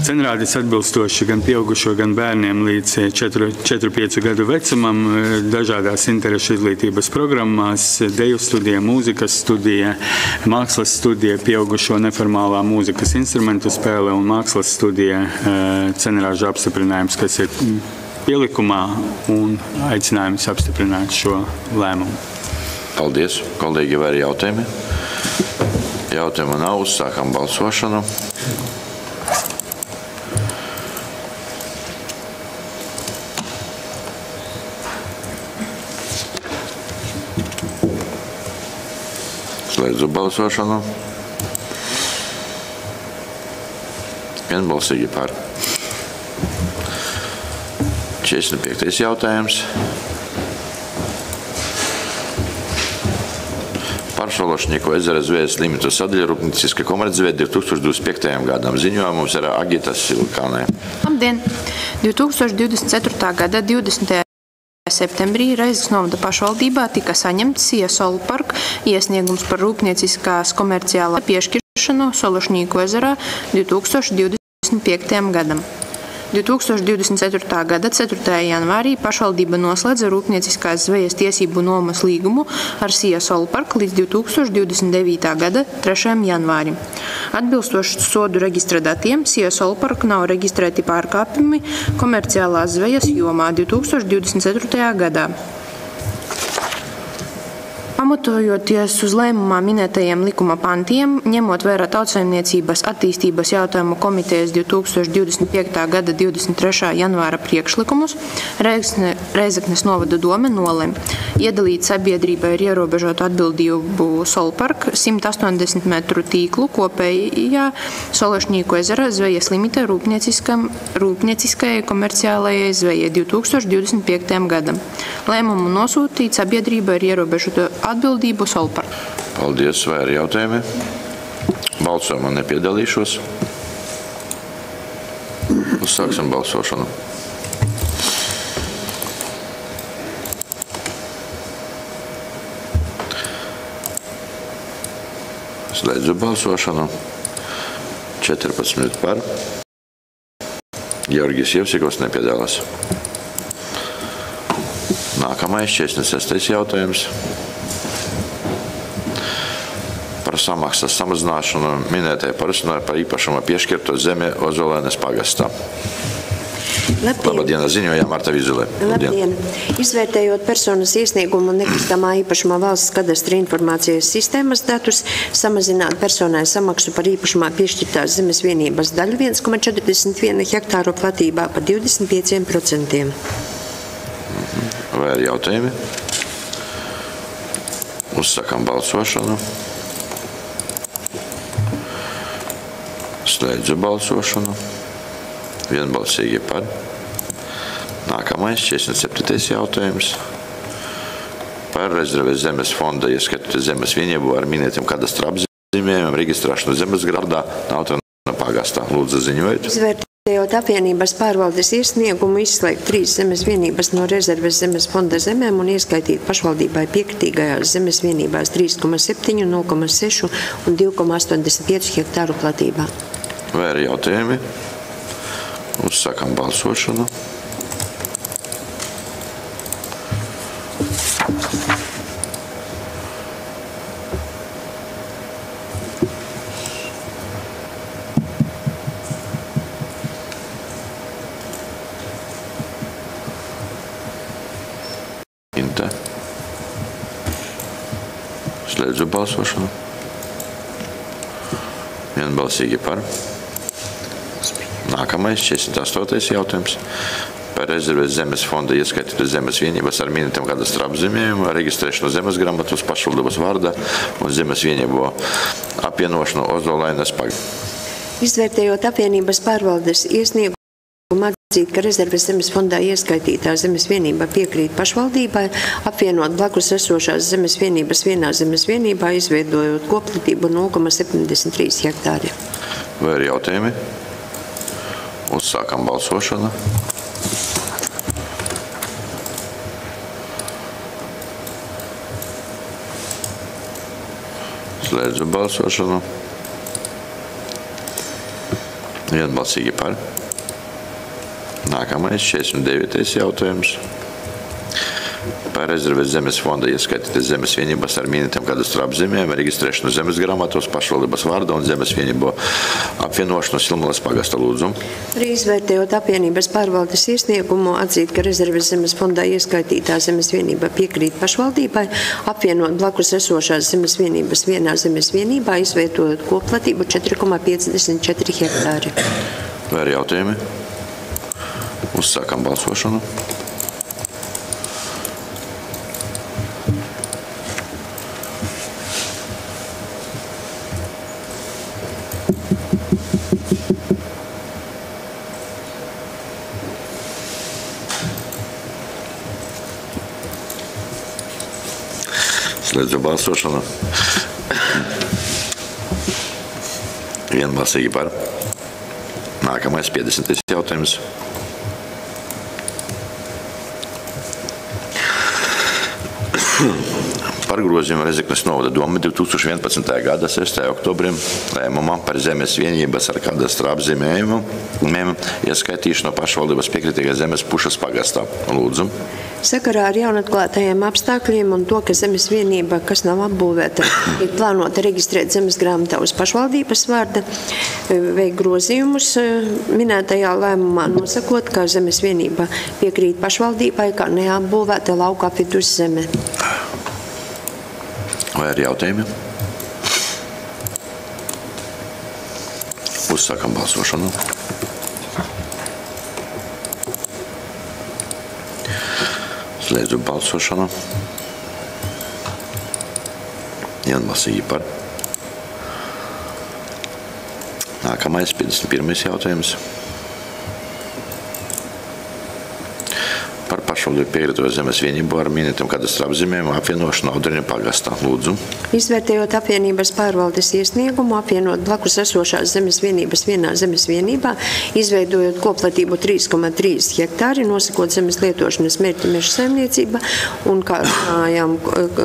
[SPEAKER 7] Cenrādis atbilstoši gan pieaugušo, gan bērniem līdz 4-5 gadu vecumam dažādās interešu izglītības programmās, deju studija, mūzikas studija, mākslas studija, pieaugušo neformālā mūzikas instrumentu spēle un mākslas studija cenrāžu apstiprinājums, kas ir pielikumā un aicinājums apstiprināt šo lēmumu.
[SPEAKER 1] Paldies, kolēģi, vai ir jautājumi? Jautājumu nav, uzsākam balsošanu. Slēdzu balsošanu. Vienbalsīgi par. 45. jautājums. Par Sološņiku ezera zvejas limitu sadaļu rūpnieciska komerczveja 2025. gadam. Ziņojums ir Agita Silkanē.
[SPEAKER 8] Labdien! 2024. gada 20. septembrī Reizeknes novada pašvaldībā tika saņemts SIA Solpark iesniegums par rūpnieciskās komerciālā piešķiršanu Sološņīku ezerā 2025. gadam. 2024. gada 4. janvārī pašvaldība noslēdza rūpnieciskās zvejas tiesību nomas līgumu ar SIA Solpark līdz 2029. gada 3. janvārim. Atbilstoši sodu reģistra datiem, SIA Solpark nav reģistrēti pārkāpumi komerciālās zvejas jomā 2024. gadā. Pamatojoties uz lēmumā minētajiem likuma pantiem, ņemot vērā Tautsaimniecības attīstības jautājumu komitejas 2025. gada 23. janvāra priekšlikumus, Reizeknes novada dome nolem iedalīt sabiedrībai ar ierobežotu atbildību Solpark 180 metru tīklu kopējā Sološņīku ezera zvejas limita rūpnieciskajai komerciālajai zvejai 2025. gadam. Lēmumu nosūtīt sabiedrībai ar ierobežotu atbildību Solpark.
[SPEAKER 1] Paldies, vai ir jautājumi? Balsojumā nepiedalīšos. Uzsāksim balsošanu. Slēdzu balsošanu. 14 par. Georgijs Jevsikovs nepiedalās. Nākamais 46. jautājums. Par samaksas samazināšanu minētajai personai par īpašumu piešķirto zemi Ozolēnes pagastā. Labdien, ziņojā Marta Vizulē.
[SPEAKER 9] Labdien. Izvērtējot personas iesniegumu nekustamā īpašumā valsts kadastra informācijas sistēmas datus, samazināt personai samaksu par īpašumā piešķirtās zemes vienības daļu 1,41 hektāru platībā par 25%.
[SPEAKER 1] Vai ir jautājumi? Uzsakam balsošanu. Slēdzu balsošanu. Vienbalsīgi par. Nākamais 47. jautājums. Par rezerves zemes fonda ieskatīt zemes vienību ar minētiem kadastra apzīmējumiem reģistrēšanu zemes grādā Nautona pagastā. Lūdzu, ziņojiet.
[SPEAKER 9] Izvērtējot apvienības pārvaldes iesniegumu izslēgt 3 zemes vienības no rezerves zemes fonda zemēm un ieskaitīt pašvaldībai piekritīgajās zemes vienībās 3,7, 0,6 un 2,85 hektāru platībā.
[SPEAKER 1] Vai ir jautājumi? Uzsākam balsošanu. Inte. Slēdzu balsošanu. Vienbalsīgi par. Nākamais 48. jautājums. Par rezerves zemes fonda ieskaitītu zemes vienības ar minētiem kadastra apzīmējumu, reģistrēšanu zemes grāmatas pašvaldības vārdā un zemes vienību apvienošanu Ozolēnes pagastā.
[SPEAKER 9] Izvērtējot apvienības pārvaldes iesniegumu atzīt, ka rezerves zemes fondā ieskaitītā zemes vienība piekrīt pašvaldībai, apvienot blakus esošās zemes vienības vienā zemes vienībā, izveidojot koplatību 0,73 hektāri.
[SPEAKER 1] Vai ir jautājumi? Uzsākam balsošanu. Slēdzu balsošanu. Vienbalsīgi par. Nākamais 49. jautājums. Par rezerves zemes fonda ieskaitītas zemes vienības ar minētiem kadastra apzīmējumiem, reģistrēšanu zemes grāmatos pašvaldības vārdā un zemes vienību apvienošanu Silmalas pagasta. Lūdzu.
[SPEAKER 9] Arī izvērtējot apvienības pārvaldes iesniegumu atzīt, ka rezerves zemes fondā ieskaitītā zemes vienība piekrīt pašvaldībai, apvienot blakus esošās zemes vienības vienā zemes vienībā, izveidojot koplatību 4,54 hektāri.
[SPEAKER 1] Vai ir jautājumi? Uzsākam balsošanu. Slēdzu balsošanu. Vienbalsīgi par. Nākamais 50. jautājums. Par grozījumu Rezeknes novada doma 2011. gada 6. oktobrim lēmumā par zemes vienības ar kadastra apzīmējumiem ieskaitīšanu pašvaldības piekritīgā zemes Pušas pagastā. Lūdzu.
[SPEAKER 9] Sakarā ar jaunatklātajiem apstākļiem un to, ka zemes vienība, kas nav apbūvēta, ir plānota reģistrēt zemes grāmatā uz pašvaldības vārda, veikt grozījumus minētajā lēmumā, nosakot, ka zemes vienība piekrīt pašvaldībai kā neapbūvēta lauka apvidus zeme.
[SPEAKER 1] Vai ir jautājumi? Uzsākam balsošanu. Slēdzu balsošanu. Vienbalsīgi par. Nākamais 51. jautājums. Par pašvaldību piekrītošo zemes vienību ar minētiem kadastra apzīmējumu apvienošanu Audriņu pagastā. Lūdzu.
[SPEAKER 9] Izvērtējot apvienības pārvaldes iesniegumu, apvienot blakus esošās zemes vienības vienā zemes vienībā, izveidojot koplatību 3,3 hektāri, nosakot zemes lietošanas mērķi meža saimniecība, un kā runājām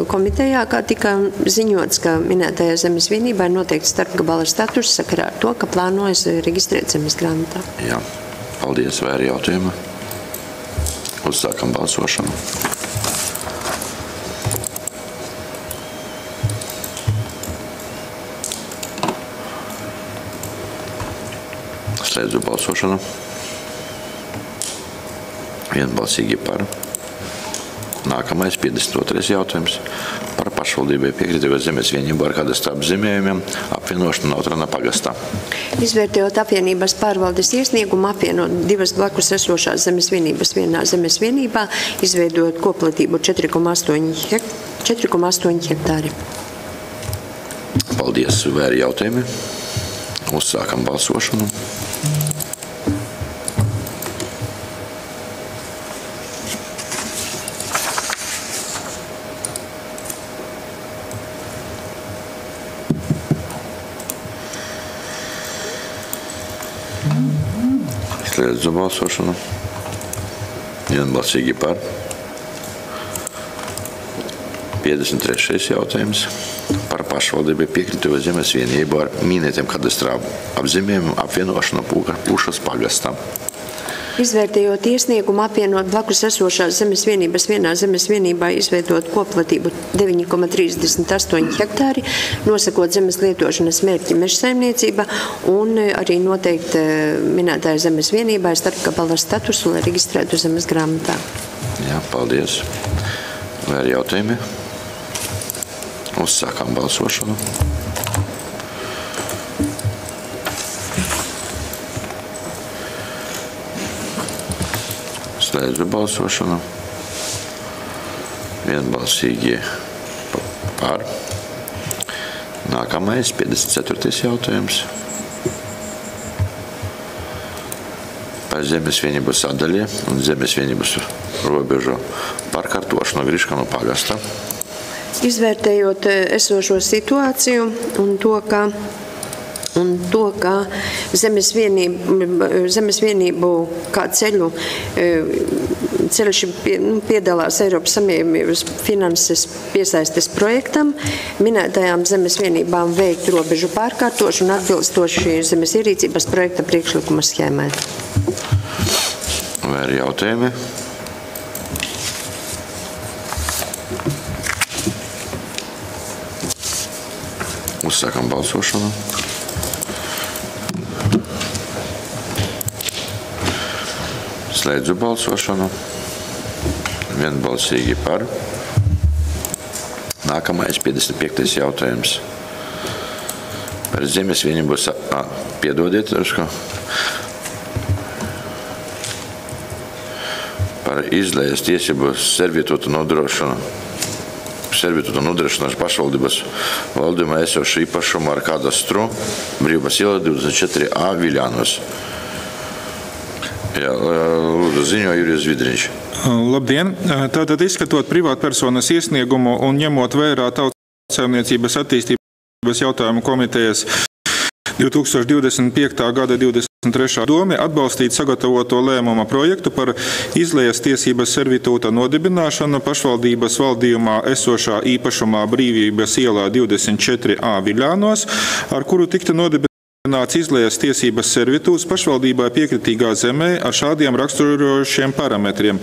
[SPEAKER 9] komitejā, kā tika ziņots, ka minētajā zemes vienībā ir noteikti starpgabala status sakarā ar to, ka plānojas reģistrēt zemes grāmatā.
[SPEAKER 1] Jā, paldies. Vai ir jautājumi? Uzsākam balsošanu. Slēdzu balsošanu. Vienbalsīgi par. Nākamais 52. jautājums. Par pašvaldībai piekritīgo zemes vienību ar kadastra apzīmējumiem apvienošanu Nautrana pagastā.
[SPEAKER 9] Izvērtējot apvienības pārvaldes iesniegumu, apvienot divas blakus esošās zemes vienības vienā zemes vienībā, izveidojot koplatību 4,8 hektāri.
[SPEAKER 1] Paldies. Vai ir jautājumi? Uzsākam balsošanu. Slēdzu balsošanu. Vienbalsīgi par. 53. jautājums. Par pašvaldībai piekritīgo zemes vienību ar minētiem kadastra apzīmējumiem apvienošanu Pušas pagastā.
[SPEAKER 9] Izvērtējot iesniegumu, apvienot blakus esošās zemes vienības vienā zemes vienībā, izveidot koplatību 9,38 hektāri, nosakot zemes lietošanas mērķi meža saimniecība un arī noteikti minētāja zemes vienībai starpgabala statusu, lai reģistrētu zemes grāmatā.
[SPEAKER 1] Jā, paldies. Vai ir jautājumi? Uzsākām balsošanu. Slēdzu balsošanu. Vienbalsīgi par. Nākamais 54. jautājums. Par zemes vienību sadaļie un zemes vienības robežu pārkārtošanu Griškanu pagastā.
[SPEAKER 9] Izvērtējot esošo situāciju un to, ka zemes vienību kā ceļš piedalās Eiropas Savienības finanses piesaistes projektam, minētajām zemes vienībām veikt robežu pārkārtošanu atbilstoši zemes ierīcības projekta priekšlikuma schēmai.
[SPEAKER 1] Vai ir jautājumi? Uzsākam balsošanu. Slēdzu balsošanu. Vienbalsīgi par. Nākamais 55. jautājums. Par zemes vienību piedodiet, par izlējas tiesību servitūtu nodrošanu servitūta nodrošināšana pašvaldības valdījumā esošu īpašumu ar kadastru Brīvības iela 24A Viļānos. Jā, lūdzu, ziņo Jurijs Vidriņš.
[SPEAKER 10] Labdien! Tātad izskatot privātpersonas iesniegumu un ņemot vērā Tautsaimniecības attīstības jautājumu komitejas 2025. gada 23. domi atbalstīt sagatavoto lēmuma projektu par izlējas tiesības servitūta nodibināšanu pašvaldības valdījumā esošā īpašumā Brīvības ielā 24A Viļānos, ar kuru tiktu nodibināts izlējas tiesības servitūts pašvaldībai piekritīgā zemē ar šādiem raksturojošiem parametriem.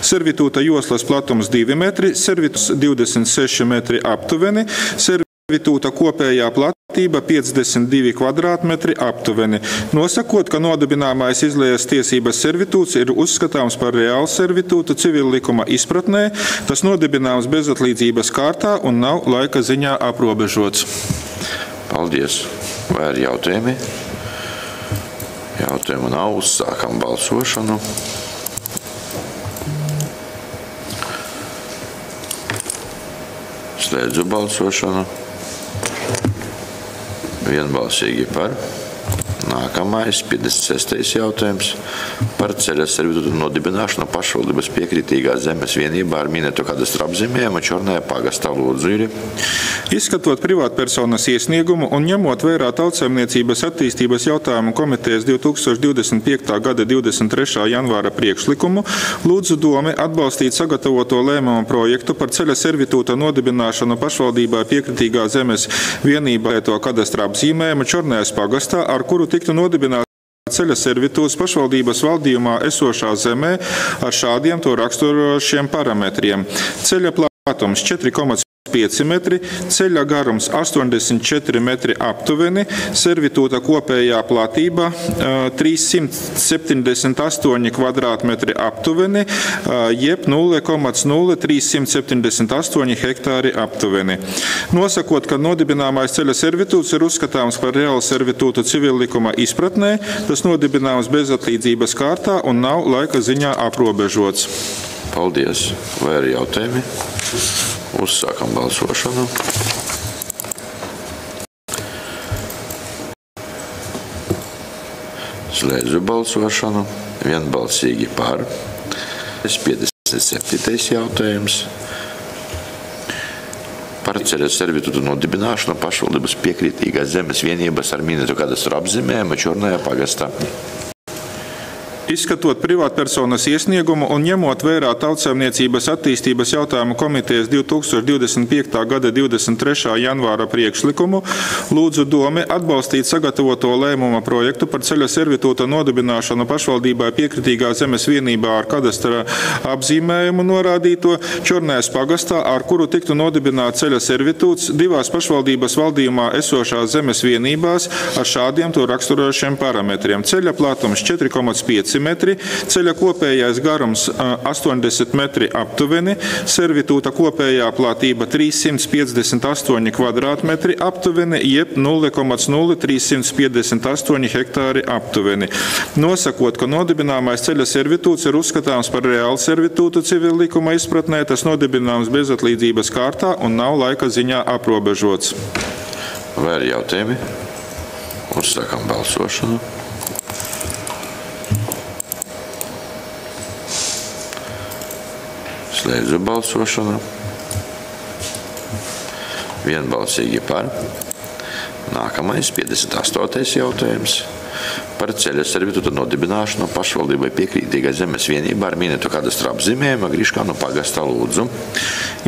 [SPEAKER 10] Servitūta joslas platums 2 metri, servitūts 26 metri aptuveni, servitūta kopējā platība 52 kvadrātmetri aptuveni. Nosakot, ka nodibināmais izlējas tiesības servitūts ir uzskatāms par reālu servitūtu civila likuma izpratnē, tas nodibināms bezatlīdzības kārtā un nav laika ziņā aprobežots.
[SPEAKER 1] Paldies! Vai ir jautājumi? Jautājumu nav. Sākam balsošanu. Slēdzu balsošanu. Vienbalsīgi par. Nākamais, 56. jautājums par ceļa servitūtu nodibināšanu pašvaldības piekritīgā zemes vienībā ar minēto kadastra apzīmējumu Čornajā pagastā. Lūdzu, Juri.
[SPEAKER 10] Izskatot privātpersonas iesniegumu un ņemot vērā Tautsaimniecības attīstības jautājumu komitejas 2025. gada 23. janvāra priekšlikumu, lūdzu domi atbalstīt sagatavoto lēmumu projektu par ceļa servitūta nodibināšanu pašvaldībā piekritīgā zemes vienībā to kadastra apzīmējumu Čornajās pagastā, ar kuru tiktu nodibināts ceļa servitūts pašvaldības valdījumā esošā zemē ar šādiem to raksturošiem parametriem. Ceļa platums 4,5 metri, ceļa garums 84 metri aptuveni, servitūta kopējā platība 378 kvadrātmetri aptuveni, jeb 0,0378 hektāri aptuveni. Nosakot, ka nodibināmais ceļa servitūts ir uzskatāms par reālu servitūtu civila likuma izpratnē, tas nodibināms bezatlīdzības kārtā un nav laika ziņā aprobežots.
[SPEAKER 1] Paldies! Vai ir jautājumi? Uzsākam balsošanu. Slēdzu balsošanu. Vienbalsīgi par. 57. jautājums par ceļa servitūtu nodibināšanu pašvaldības piekritīgās zemes vienības ar minēto kadastra apzīmējumu Čornajā pagastā.
[SPEAKER 10] Izskatot privātpersonas iesniegumu un ņemot vērā Tautsaimniecības attīstības jautājumu komitejas 2025. gada 23. janvāra priekšlikumu, lūdzu domi atbalstīt sagatavoto lēmuma projektu par ceļa servitūta nodibināšanu pašvaldībai piekritīgā zemes vienībā ar kadastra apzīmējumu norādīto Čornajās pagastā, ar kuru tiktu nodibināts ceļa servitūts divās pašvaldības valdījumā esošās zemes vienībās ar šādiem to raksturošiem parametriem. Ceļa platums 4,5 metri, ceļa kopējais garums 80 metri aptuveni, servitūta kopējā platība 358 kvadrātmetri aptuveni, jeb 0,0358 hektāri aptuveni. Nosakot, ka nodibināmais ceļa servitūts ir uzskatāms par reālu servitūtu civila likuma izpratnē, tas nodibināms bezatlīdzības kārtā un nav laika ziņā aprobežots.
[SPEAKER 1] Vai ir jautājumi? Uzsākam balsošanu. Slēdzu balsošanu. Vienbalsīgi par. Nākamais, 58. jautājums par ceļa servitūta nodibināšanu pašvaldībai piekritīgai zemes vienībā ar minēto kadastra apzīmējumu Griškānu pagastā. Lūdzu.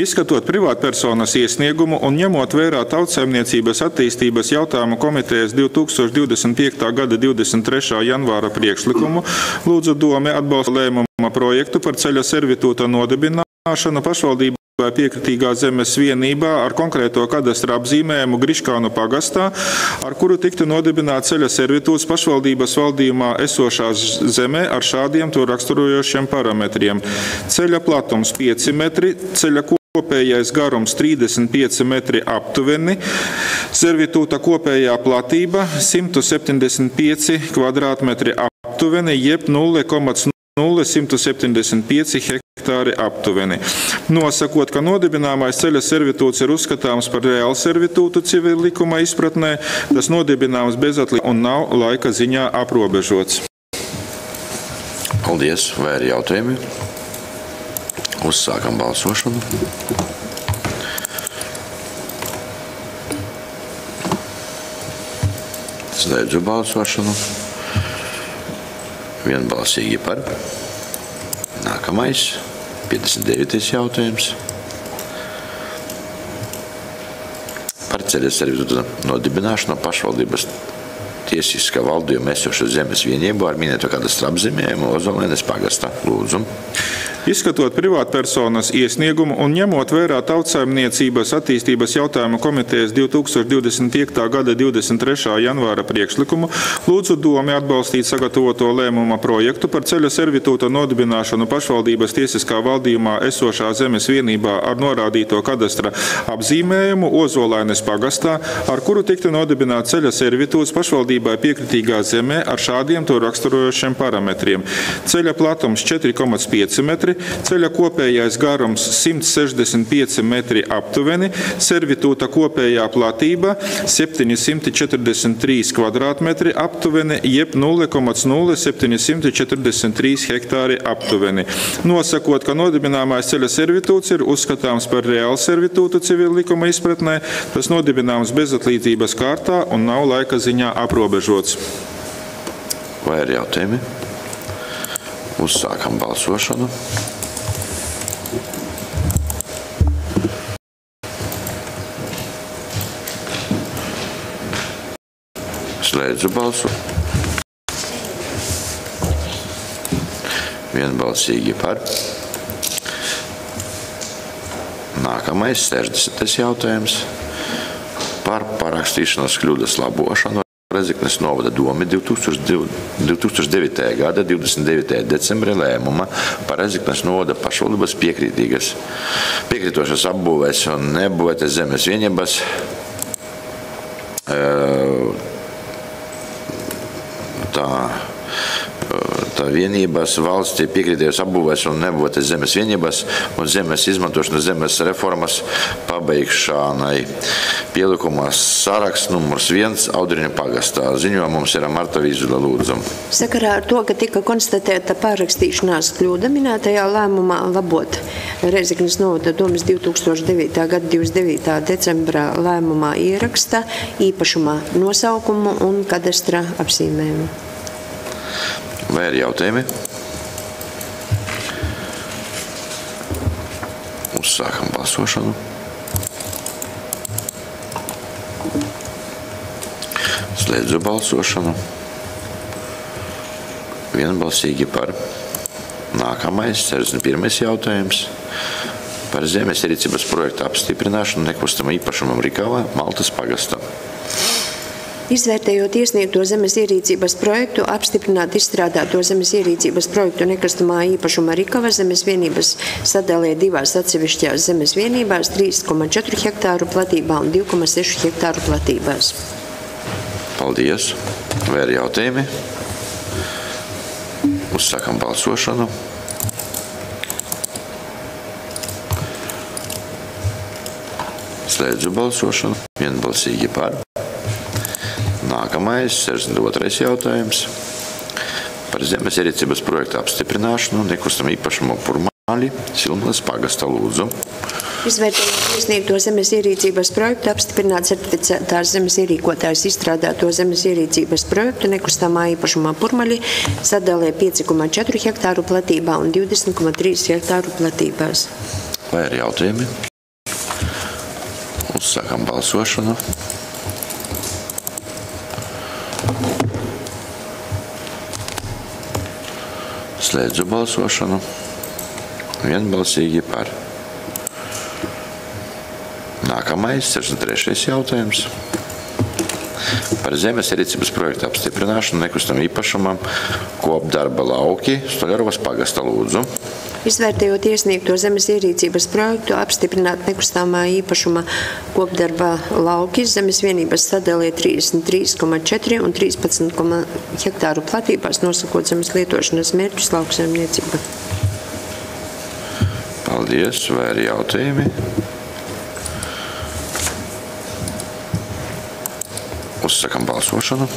[SPEAKER 10] Izskatot privātpersonas iesniegumu un ņemot vērā Tautsaimniecības attīstības jautājumu komitejas 2025. gada 23. janvāra priekšlikumu, lūdzu domi atbalsta lēmuma projektu par ceļa servitūta nodibināšanu pašvaldībai piekritīgā zemes vienībā ar konkrēto kadastra apzīmējumu Griškānu pagastā, ar kuru tiktu nodibināts ceļa servitūts pašvaldības valdījumā esošā zemē ar šādiem to raksturojošiem parametriem. Ceļa platums 5 metri, ceļa kopējais garums 35 metri aptuveni, servitūta kopējā platība 175 kvadrātmetri aptuveni, jeb 0,0 175 hektāri aptuveni. Nosakot, ka nodibināmais ceļa servitūts ir uzskatāms par reālu servitūtu civila likuma izpratnē, tas nodibināms bezatlīgums un nav laika ziņā aprobežots.
[SPEAKER 1] Paldies. Vai ir jautājumi? Uzsākam balsošanu. Slēdzu balsošanu. Vienbalsīgi par. Nākamais, 59. jautājums. Par ceļa servitūta nodibināšanu pašvaldības tiesiskā valdījuma esošas zemes vienību ar minēto kadastra apzīmējumu Ozolēnes pagastā. Lūdzu.
[SPEAKER 10] Izskatot privātpersonas iesniegumu un ņemot vērā Tautsaimniecības attīstības jautājumu komitejas 2025. gada 23. janvāra priekšlikumu, lūdzu Domi atbalstīt sagatavoto lēmuma projektu par ceļa servitūta nodibināšanu pašvaldības tiesiskā valdījumā esošā zemes vienībā ar norādīto kadastra apzīmējumu Ozolēnes pagastā, ar kuru tiktu nodibināt ceļa servitūts pašvaldībai piekritīgā zemē ar šādiem to raksturojošiem parametriem. Ceļa platums 4,5 metri, ceļa kopējais garums 165 metri aptuveni, servitūta kopējā platība 743 kvadrātmetri aptuveni, jeb 0,0743 hektāri aptuveni. Nosakot, ka nodibināmais ceļa servitūts ir uzskatāms par reālu servitūtu civila likuma izpratnē, tas nodibināms bezatlīdzības kārtā un nav laika ziņā aprobežots.
[SPEAKER 1] Vai ir jautājumi? Uzsākam balsošanu. Slēdzu balsu. Vienbalsīgi par. Nākamais, 60. jautājums. Par parakstīšanas kļūdas labošanu Rēzeknes novada Dome 2009. gada 29. decembrī lēmuma par Rēzeknes novada pašvaldības piekrītošas apbūvēs un nebūvētas zemes vienības tā vienības valstī piekrītējas apbūvēs un nebūvētas zemes vienības un zemes izmantošanas zemes reformas pabeigšanai. Pielikumā saraksts numurs 1 Audriņa pagastā. Ziņojumā mums ir Marta Vīzula, lūdzu.
[SPEAKER 9] Sakarā ar to, ka tika konstatēta pārrakstīšanās kļūda minētajā lēmumā labot Rēzeknes novada Domes 2009. gada 29. decembrā lēmumā ieraksta īpašumā nosaukumu un kadastra apzīmējumu.
[SPEAKER 1] Vai ir jautājumi? Uzsākam balsošanu. Slēdzu balsošanu. Vienbalsīgi par. Nākamais, 61. jautājums. Par zemes ierīcības projekta apstiprināšanu nekustamā īpašumam Rikavā, Maltas pagastā.
[SPEAKER 9] Izvērtējot iesniegto zemes ierīcības projektu, apstiprināt izstrādāto zemes ierīcības projektu nekustamā īpašuma Rikava zemes vienības sadalē divās atsevišķās zemes vienībās 3,4 hektāru platībā un 2,6 hektāru platībās.
[SPEAKER 1] Paldies. Vai ir jautājumi? Uzsākam balsošanu. Slēdzu balsošanu. Vienbalsīgi par. Nākamais, 62. jautājums. Par zemes ierīcības projektu apstiprināšanu nekustamā īpašuma Purmaļi, Silmales pagasta, lūdzu.
[SPEAKER 9] Izvērtējot iesniegto zemes ierīcības projektu, apstiprināt certificētās zemes ierīkotājs izstrādāto zemes ierīcības projektu nekustamā īpašumā Purmaļi sadalē 5,4 hektāru platībā un 20,3 hektāru platībās.
[SPEAKER 1] Vai ir jautājumi? Uzsākam balsošanu. Slēdzu balsošanu. Vienbalsīgi par. Nākamais, 63. jautājums. Par zemes ierīcības projektu apstiprināšanu nekustamam īpašumam Kopdarba lauki Stoļarovas pagasta, lūdzu.
[SPEAKER 9] Izvērtējot iesniegto zemes ierīcības projektu, apstiprināt nekustamā īpašuma kopdarba lauki zemes vienības sadalē 33,4 un 13 hektāru platībās, nosakot zemes lietošanas mērķus lauksaimniecība.
[SPEAKER 1] Paldies, vai ir jautājumi? Uzsakam balsošanu.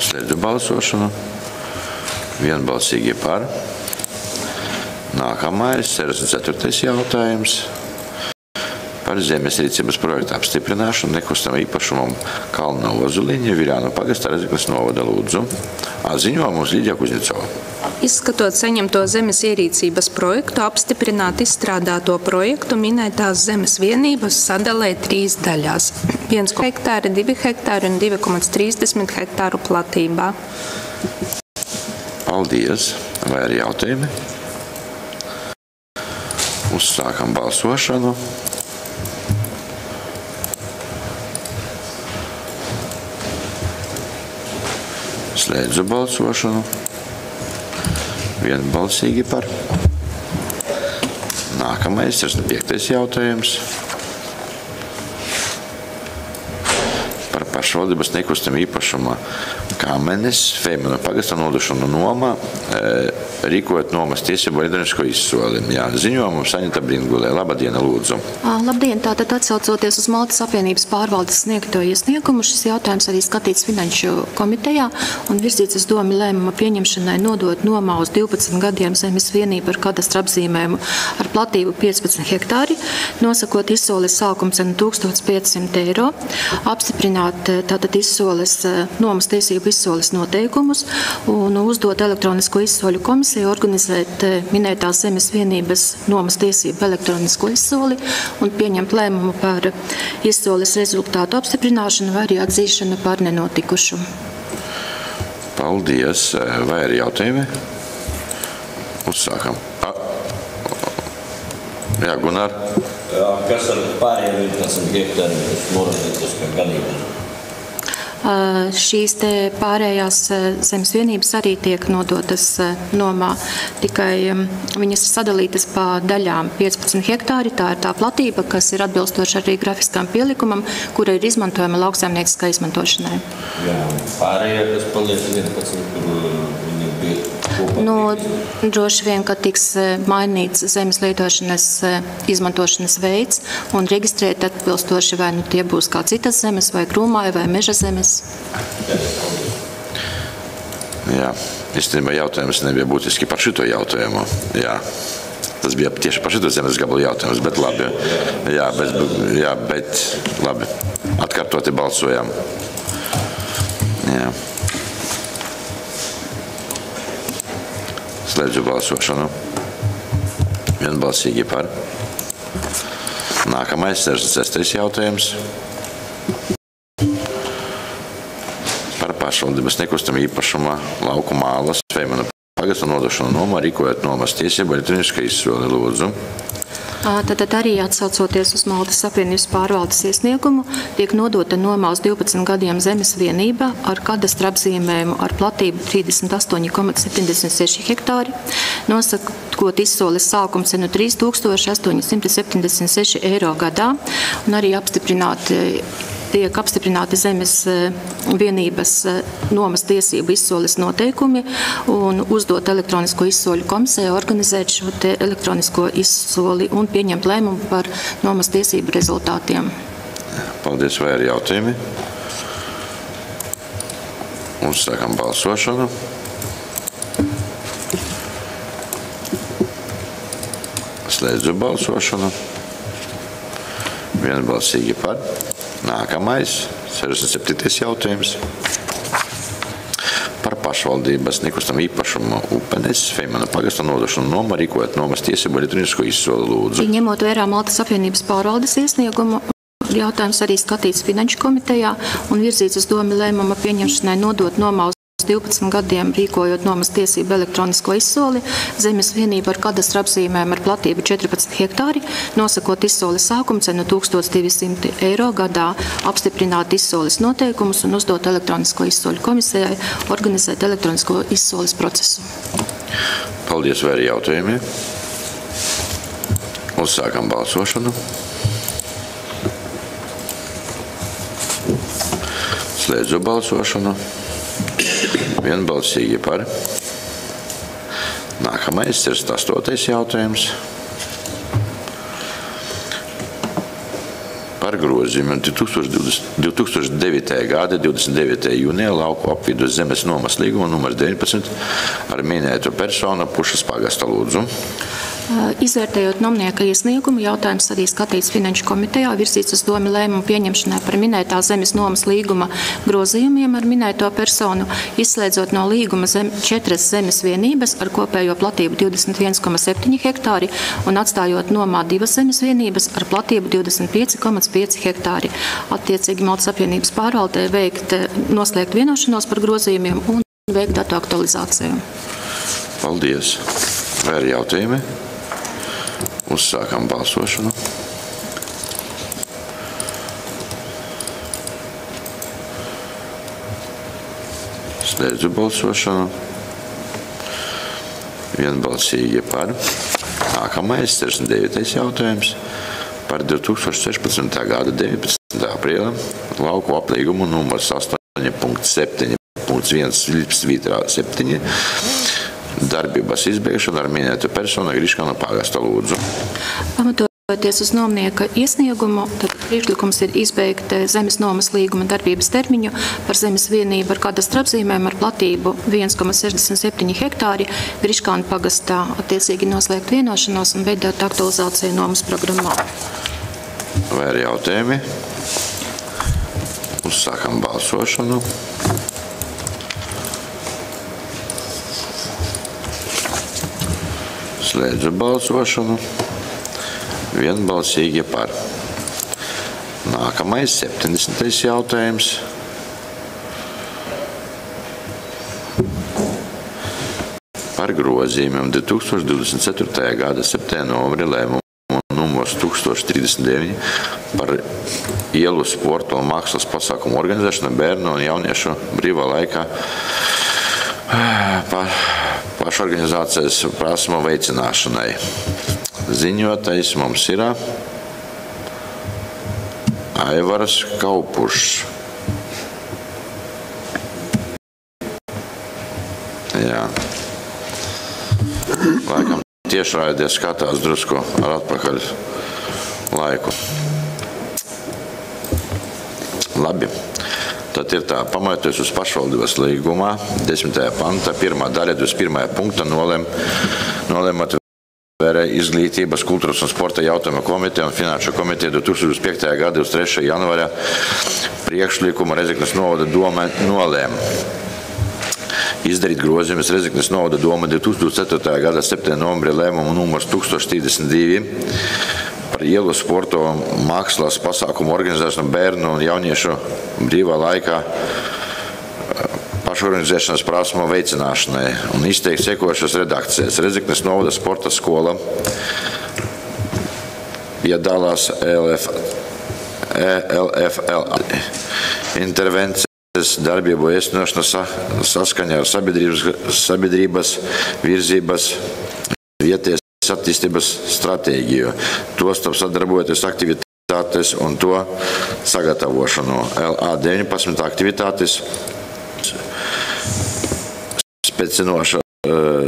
[SPEAKER 1] Slēdzu balsošanu. Vienbalsīgi par. Nākamais, 64. jautājums. Par zemes rīcības projektu apstiprināšanu nekustamā īpašumam Kalna Ozuliņa, Viļānu pagastā, Rezeknes novada, lūdzu. Ziņo mums Lidija Kuzņecova.
[SPEAKER 11] Izskatot saņemto zemes ierīcības projektu, apstiprināt izstrādāto projektu minētās zemes vienības sadalē 3 daļās. 1 hektāri, 2 hektāri un 2,30 hektāru platībā.
[SPEAKER 1] Paldies. Vai ir jautājumi? Uzsākam balsošanu. Slēdzu balsošanu. Vienbalsīgi par. Nākamais, 65. jautājums. Par pašvaldības nekustamā īpašuma Kamenes, Feimana pagasta nodošanu nomā, rīkojot nomas tiesību elektronisko izsoli. Jā, ziņojumu Saņita Bringulē. Labadiena, lūdzu.
[SPEAKER 12] Labdien, tātad atsaucoties uz Maltas apvienības pārvaldes sniegto iesniegumu, šis jautājums arī skatīts Finanšu komitejā un virzīts uz domu lēmuma pieņemšanai nodot nomā uz 12 gadiem zemes vienību ar kadastra apzīmējumu ar platību 15 hektāri, nosakot izsoles sākuma cenu 1500 eiro, apstiprināt tātad izsoles nomas tiesību izsoles noteikumus un uzdot elektronisko izsoļu komisiju organizēt minētās zemes vienības nomas tiesību elektronisko izsoli un pieņemt lēmumu par izsoles rezultātu apstiprināšanu vai arī atzīšanu par nenotikušu.
[SPEAKER 1] Paldies. Vai ir jautājumi? Uzsākam. Jā, Gunār.
[SPEAKER 13] Kas ar pārējiem 11 hektāriem noradītas kā ganībā?
[SPEAKER 12] Šīs te pārējās zemes vienības arī tiek nodotas nomā, tikai viņas ir sadalītas pa daļām 15 hektāri, tā ir tā platība, kas ir atbilstoša arī grafiskām pielikumam, kura ir izmantojama lauksaimnieciskai izmantošanai.
[SPEAKER 13] Jā, pārējā, kas paliek 11, kur viņi bija kopā?
[SPEAKER 12] Droši vien, ka tiks mainīts zemes lietošanas izmantošanas veids un reģistrēt atbilstoši, vai tie būs kā citas zemes, vai krūmāja, vai meža zemes.
[SPEAKER 1] Jā, īstenībā jautājums nebija būtiski par šito jautājumu. Jā. Tas bija tieši par šito zemes gabalu jautājums, bet labi. Jā, bet labi. Atkārtoti balsojām. Jā. Slēdzu balsošanu. Vienbalsīgi par. Nākamais, 66. jautājums. Par pašvaldības nekustamā īpašuma lauku mālas Feimana pagasta nodošanu nomā, rīkojot nomas tiesību elektronisko izsoli, lūdzu.
[SPEAKER 12] Tad arī atsaucoties uz Maltas apvienības pārvaldes iesniegumu, tiek nodota nomā uz 12 gadiem zemes vienība ar kadastra apzīmējumu ar platību 38,76 hektāri, nosakot izsoles sākuma cenu 3876 eiro gadā un arī tiek apstiprināti zemes vienības nomas tiesību izsoles noteikumi un uzdot elektronisko izsoļu komisiju organizēt šo te elektronisko izsoli un pieņemt lēmumu par nomas tiesību rezultātiem.
[SPEAKER 1] Paldies, vai ir jautājumi? Uzsākam balsošanu. Slēdzu balsošanu. Vienbalsīgi par. Nākamais, 67. jautājums. Par pašvaldības nekustamā īpašuma Upenes Feimana pagasta nodošanu nomā, rīkojot nomas tiesību elektronisko izsoli, lūdzu.
[SPEAKER 12] Ņemot vērā Maltas apvienības pārvaldes iesniegumu, jautājums arī skatīts Finanšu komitejā un virzīts uz domu lēmuma pieņemšanai nodot nomā uz uz 12 gadiem, rīkojot nomas tiesību elektronisko izsoli, zemes vienība ar kadastra apzīmēm ar platību 14 hektāri, nosakot izsoles sākumu cenu 1200 eiro gadā, apstiprināt izsoles noteikumus un uzdot elektronisko izsoļu komisijai organizēt elektronisko izsoles procesu.
[SPEAKER 1] Paldies, vai ir jautājumi? Uzsākam balsošanu. Slēdzu balsošanu. Vienbalsīgi par. Nākamais ir 8. jautājums. Par grozījumu 2009. gada 29. jūnijā lauku apvidus zemes nomas līguma numurs 19 ar minēto personu Pušas pagasta lūdzu.
[SPEAKER 12] Izvērtējot nomnieka iesniegumu, jautājums arī skatīts Finanšu komitejā, virzīts uz domu lēmumu pieņemšanai par minētā zemes nomas līguma grozījumiem ar minēto personu, izslēdzot no līguma 4 zemes vienības ar kopējo platību 21,7 hektāri un atstājot nomā 2 zemes vienības ar platību 25,5 hektāri. Attiecīgi Maltas apvienības pārvaldē noslēgt vienošanos par grozījumiem un veikt datu aktualizāciju.
[SPEAKER 1] Paldies. Vai ir jautājumi? Uzsākam balsošanu. Slēdzu balsošanu. Vienbalsīgi par. Nākamais, 69. jautājums par 2016. gada 19. aprīla lauku aplīgumu numurs 8.7.1/7 darbības izbeigšana ar minētu personu Griškana pagasta lūdzu.
[SPEAKER 12] Pamatojoties uz nomnieka iesniegumu, tad priekšlikums ir izbeigt zemes nomas līguma darbības termiņu par zemes vienību ar kadastra apzīmēm ar platību 1,67 hektāri Griškana pagastā, attiecīgi noslēgt vienošanos un veidot aktualizāciju nomas programmā.
[SPEAKER 1] Vai ir jautājumi? Uzsākam balsošanu. Slēdzu balsošanu. Vienbalsīgi par. Nākamais, 70. jautājums. Par grozījumiem 2024. gada 7. novembra lēmumu numurs 1039 par ielu sporta un mākslas pasākumu organizēšanu bērnu un jauniešu brīvā laikā pašorganizācijas prasmu veicināšanai. Ziņotais mums ir Aivars Kaupušs. Jā. Laikam tiešraidē skatās drusku ar atpakaļ laiku. Labi. Tad ir tā, pamatoties uz pašvaldības līgumā, 10. panta, 1. daļa, 21. punkta nolēmot Izglītības, kultūras un sporta jautājumu komiteja un Finanšu komiteja 2005. gada 23. janvārā priekšlikumu Rezeknes novada doma nolēma izdarīt grozījumus Rezeknes novada doma 2004. gada 7. novembra lēmumu numurs 1032 par ielu sporta un mākslas pasākumu organizēšanu bērnu un jauniešu brīvā laikā pašorganizēšanas prasmu veicināšanai un izteikt sekojušas redakcijas. Rezeknes novada sporta skola piedalās ELFL intervences darbību iesniegšanu saskaņā ar sabiedrības virzības vieties attīstības stratēģiju, tostarp sadarbojoties aktivitātes un to sagatavošanu. LA 19 aktivitātes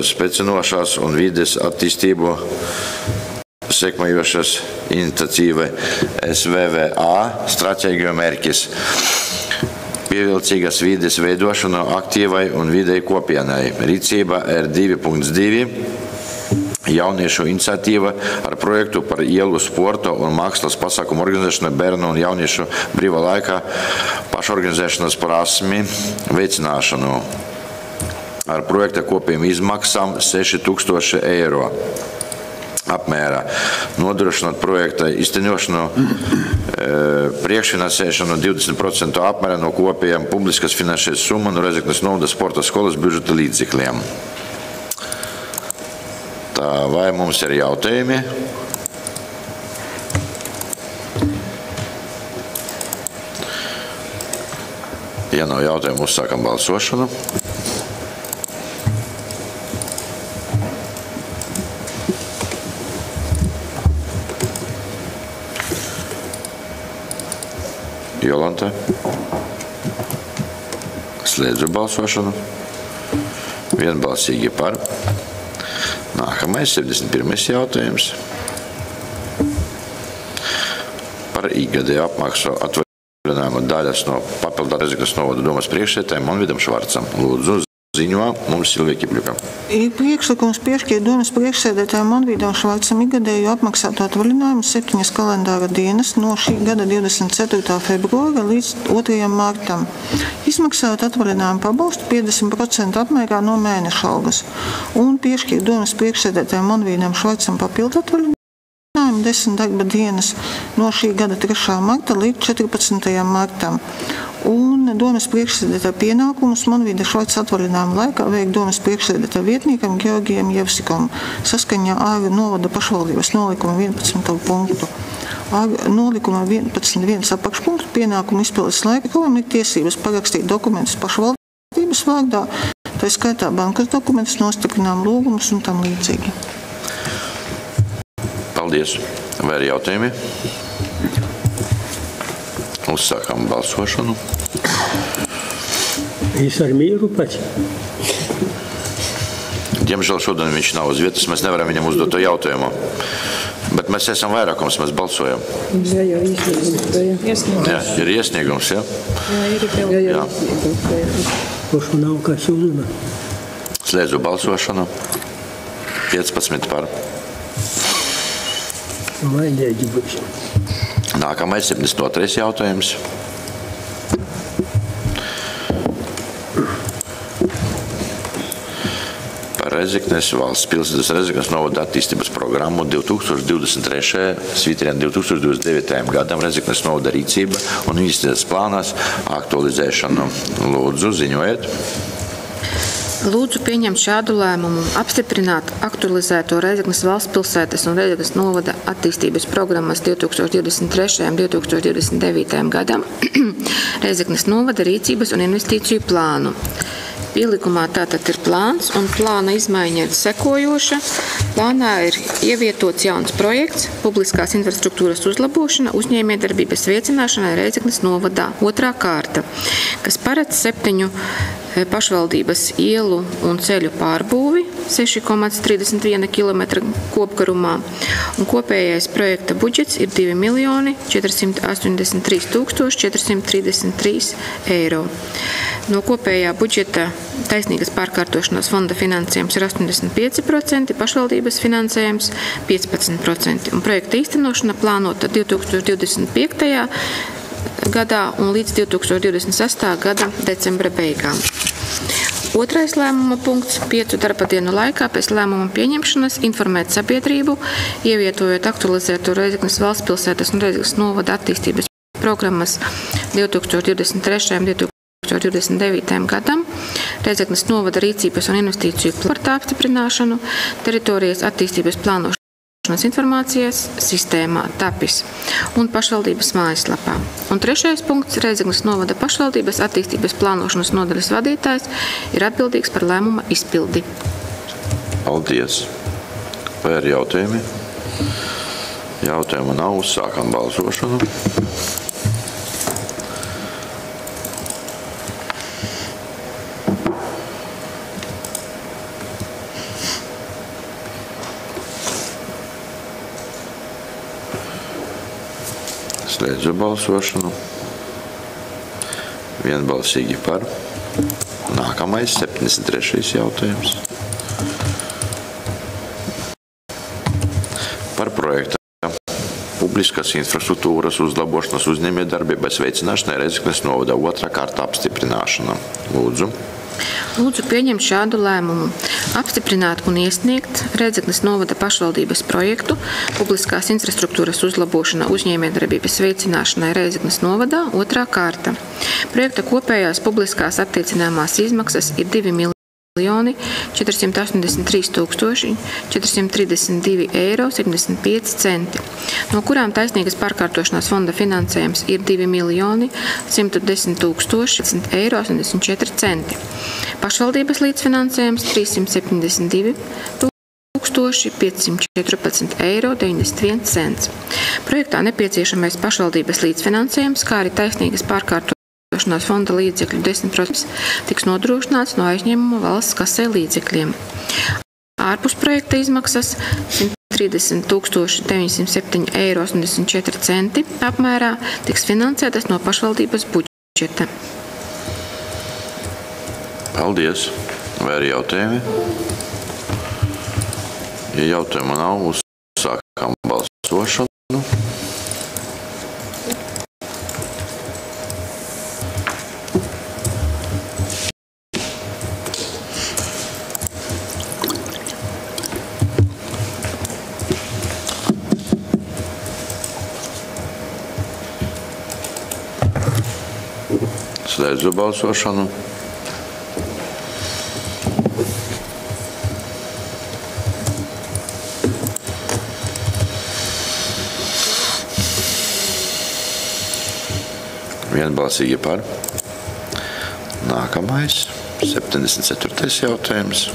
[SPEAKER 1] spēcinošās un vides attīstību sekmējošas iniciatīva SVVA stratēģiju mērķis. Pievilcīgas vides veidošana aktīvai un videi kopienai. Rīcība R2.2. Jauniešu iniciatīva ar projektu par ielu sporta un mākslas pasākumu organizēšanu bērnu un jauniešu brīvā laikā pašorganizēšanas prasmi veicināšanu ar projekta kopiem izmaksām 6000 eiro. apmērā, nodrošinot projekta izteņošanu, priekšfinansēšanu 20% apmērā no kopējām publiskas finansēs summa no Rēzeknes novada sporta skolas budžeta līdzekļiem. Tā, vai mums ir jautājumi? Ja nav jautājumu, uzsākam balsošanu. Jolanta. Slēdzu balsošanu. Vienbalsīgi par. Nākamais, 71. jautājums. Par ikgadēju apmaksu atvaļinājumu daļas no papildu Rēzeknes novada domas priekšsēdētājiem Monvidam Švarcam. Lūdzu, ziņo mums Silvija Kipļuka.
[SPEAKER 5] Ir priekšlikums piešķirt domas priekšsēdētājiem Monvidam Švarcam ikgadēju apmaksātu atvaļinājumu 7 kalendāra dienas no šī gada 24. februāra līdz 2. martam. Izmaksājot atvaļinājumu pabalstu 50% apmērā no mēneša algas un piešķirt domas priekšsēdētājiem Monvidam Švarcam papildu atvaļinājumu 10 darba dienas no šī gada 3. marta līdz 14. martam. Un domas priekšsēdētāja pienākumus Monvida Švarca atvaļinājuma laikā veikt domas priekšsēdētāja vietniekam Georgijam Jevsikam saskaņā ar novada pašvaldības nolikuma 11. punktu. Ar nolikuma 11.1 apakšpunktu pienākumu izpildes laikam ir tiesības parakstīt dokumentus pašvaldības vārdā, tā skaitā bankas dokumentus, nostiprinām lūgumus un tam līdzīgi.
[SPEAKER 1] Paldies. Vai ir jautājumi? Uzsākam balsošanu.
[SPEAKER 14] Es ar mieru pats.
[SPEAKER 1] Diemžēl šodien viņš nav uz vietas, mēs nevaram viņam uzdot to jautājumu. Bet mēs esam vairākums, mēs balsojam.
[SPEAKER 14] Jā, jau iesniegums.
[SPEAKER 1] Jā, ir iesniegums, jā?
[SPEAKER 14] Jā. Pošu nav kāds uzman.
[SPEAKER 1] Slēdzu balsošanu. 15 par.
[SPEAKER 14] Vai ģēģi būs.
[SPEAKER 1] Nākamais 72. jautājums. Par Rēzeknes valsts pilsētas Rēzeknes novada attīstības programmu 2023/2029. gadam Rēzeknes novada rīcība un investīcijas plānās aktualizēšanu. Lūdzu, ziņojiet.
[SPEAKER 11] Lūdzu pieņemt šādu lēmumu, apstiprināt aktualizēto Rēzeknes valsts pilsētas un Rēzeknes novada attīstības programmas 2023/2029. gadam Rēzeknes novada rīcības un investīciju plānu. Pielikumā tātad ir plāns, un plāna izmaiņa ir sekojoša. Plānā ir ievietots jauns projekts publiskās infrastruktūras uzlabošana uzņēmējdarbības veicināšanai Rēzeknes novadā 2. kārta, kas paredz 7 pašvaldības ielu un ceļu pārbūvi 6,31 km kopgarumā, un kopējais projekta budžets ir 2.483.433 eiro. No kopējā budžeta taisnīgas pārkārtošanās fonda finansējums ir 85%, pašvaldības finansējums 15%, un projekta īstenošana plānota 2025. gadā un līdz 2026. gada decembra beigām. Otrais lēmuma punkts - 5 darba dienu laikā pēc lēmuma pieņemšanas informēt sabiedrību, ievietojot aktualizēto Rēzeknes valsts pilsētas un Rēzeknes novada attīstības programmas 2023/2029. gadam, Rēzeknes novada rīcības un investīciju plānu apstiprināšanu, teritorijas attīstības plānošanas informācijas sistēmā TAPIS un pašvaldības mājaslapā. Un trešais punkts - Rēzeknes novada pašvaldības attīstības plānošanas nodaļas vadītājs ir atbildīgs par lēmuma izpildi.
[SPEAKER 1] Paldies. Vai ir jautājumi? Jautājumu nav, uzsākam balsošanu. Slēdzu balsošanu. Vienbalsīgi par. Nākamais 73. jautājums. Par projektu publiskas infrastruktūras uzlabošanas uzņēmējdarbības veicināšanai Rēzeknes novada 2. kārta apstiprināšana. Lūdzu.
[SPEAKER 11] Lūdzu pieņemt šādu lēmumu. Apstiprināt un iesniegt Rēzeknes novada pašvaldības projektu publiskās infrastruktūras uzlabošana uzņēmējdarbības veicināšanai Rēzeknes novadā 2. kārta. Projekta kopējās publiskās attiecināmās izmaksas ir 2 483 432,75 eiro, no kurām taisnīgas pārkārtošanās fonda finansējums ir 2 110 084 eiro. Pašvaldības līdzfinansējums 372 514,91 eiro. Projektā nepieciešamais pašvaldības līdzfinansējums, kā arī taisnīgas pārkārtošanās fonda līdzekļu 10% tiks nodrošināts no aizņēmuma valsts kasē līdzekļiem. Ārpus projekta izmaksas 130 907,84 eiro apmērā tiks finansētas no pašvaldības budžeta.
[SPEAKER 1] Paldies! Vai ir jautājumi? Ja jautājumu nav, uzsākam balsošanu. Slēdzu balsošanu. Vienbalsīgi par. Nākamais, 74. jautājums.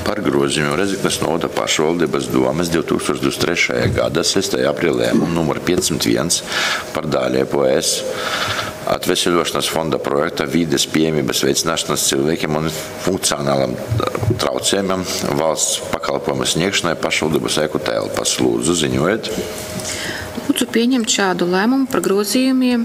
[SPEAKER 1] Par grozījumiem Rēzeknes novada pašvaldības domes 2023. gada 6. aprīļa lēmumu numur 501 par daļu EPS atveseļošanas fonda projekta vides pieejamības veicināšanas cilvēkiem un funkcionālam traucējumam valsts pakalpojumu sniegšanai pašvaldības ēku telpas. Lūdzu, ziņojiet.
[SPEAKER 11] Lūdzu pieņemt šādu lēmumu par grozījumiem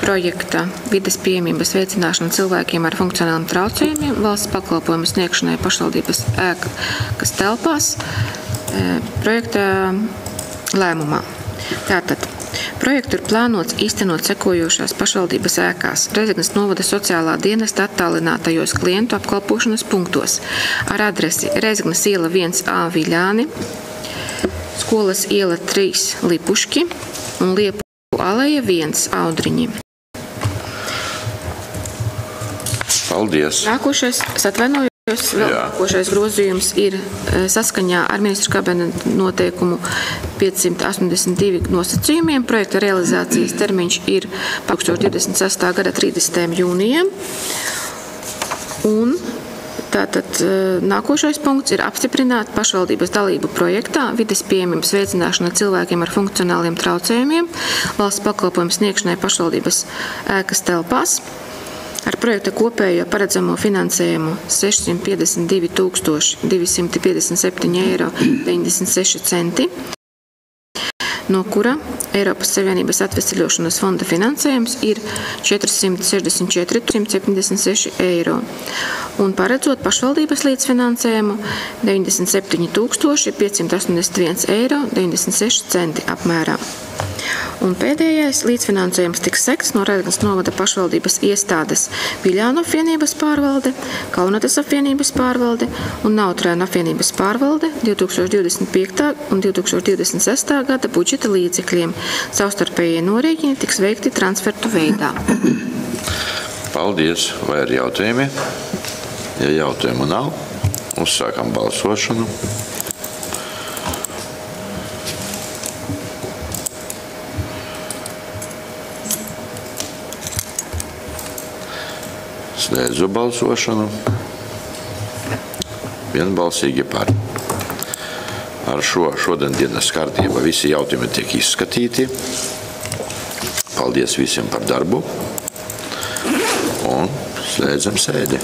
[SPEAKER 11] projekta vides pieejamības veicināšana cilvēkiem ar funkcionāliem traucējumiem valsts pakalpojumu sniegšanai pašvaldības ēkas telpās projekta lēmumā. Tātad projektu ir plānots īstenot sekojošās pašvaldības ēkās Rēzeknes novada sociālā dienesta attālinātajos klientu apkalpošanas punktos ar adresi Rēzeknes iela 1A Viļāni, Skolas iela 3 Lipuški un Liepu aleja 1 Audriņi.
[SPEAKER 1] Paldies.
[SPEAKER 11] Nākošais grozījums ir saskaņā ar ministru kabineta noteikumu 582 nosacījumiem. Projekta realizācijas termiņš ir 2026. gada 30. jūnijam. Un tātad nākošais punkts ir apstiprināt pašvaldības dalību projektā vides pieejamības veicināšana cilvēkiem ar funkcionāliem traucējumiem valsts pakalpojumu sniegšanai pašvaldības ēkas telpās ar projekta kopējo paredzamo finansējumu 652 257,96 eiro, no kura Eiropas Savienības atveseļošanas fonda finansējums ir 464 176 eiro un paredzot pašvaldības līdzfinansējumu 97 581,96 eiro apmērā. Un pēdējais līdzfinansējums tiks sekts no Rēzeknes novada pašvaldības iestādes Viļānu apvienības pārvalde, Kaunatas apvienības pārvalde un Nautrēnu apvienības pārvalde 2025. un 2026. gada budžeta līdzekļiem. Savstarpējie norēķini tiks veikti transfertu veidā.
[SPEAKER 1] Paldies. Vai ir jautājumi? Ja jautājumu nav, uzsākam balsošanu. Slēdzu balsošanu. Vienbalsīgi par. Ar šodien dienas kārtība visi jautājumi tiek izskatīti. Paldies visiem par darbu un slēdzam sēdi.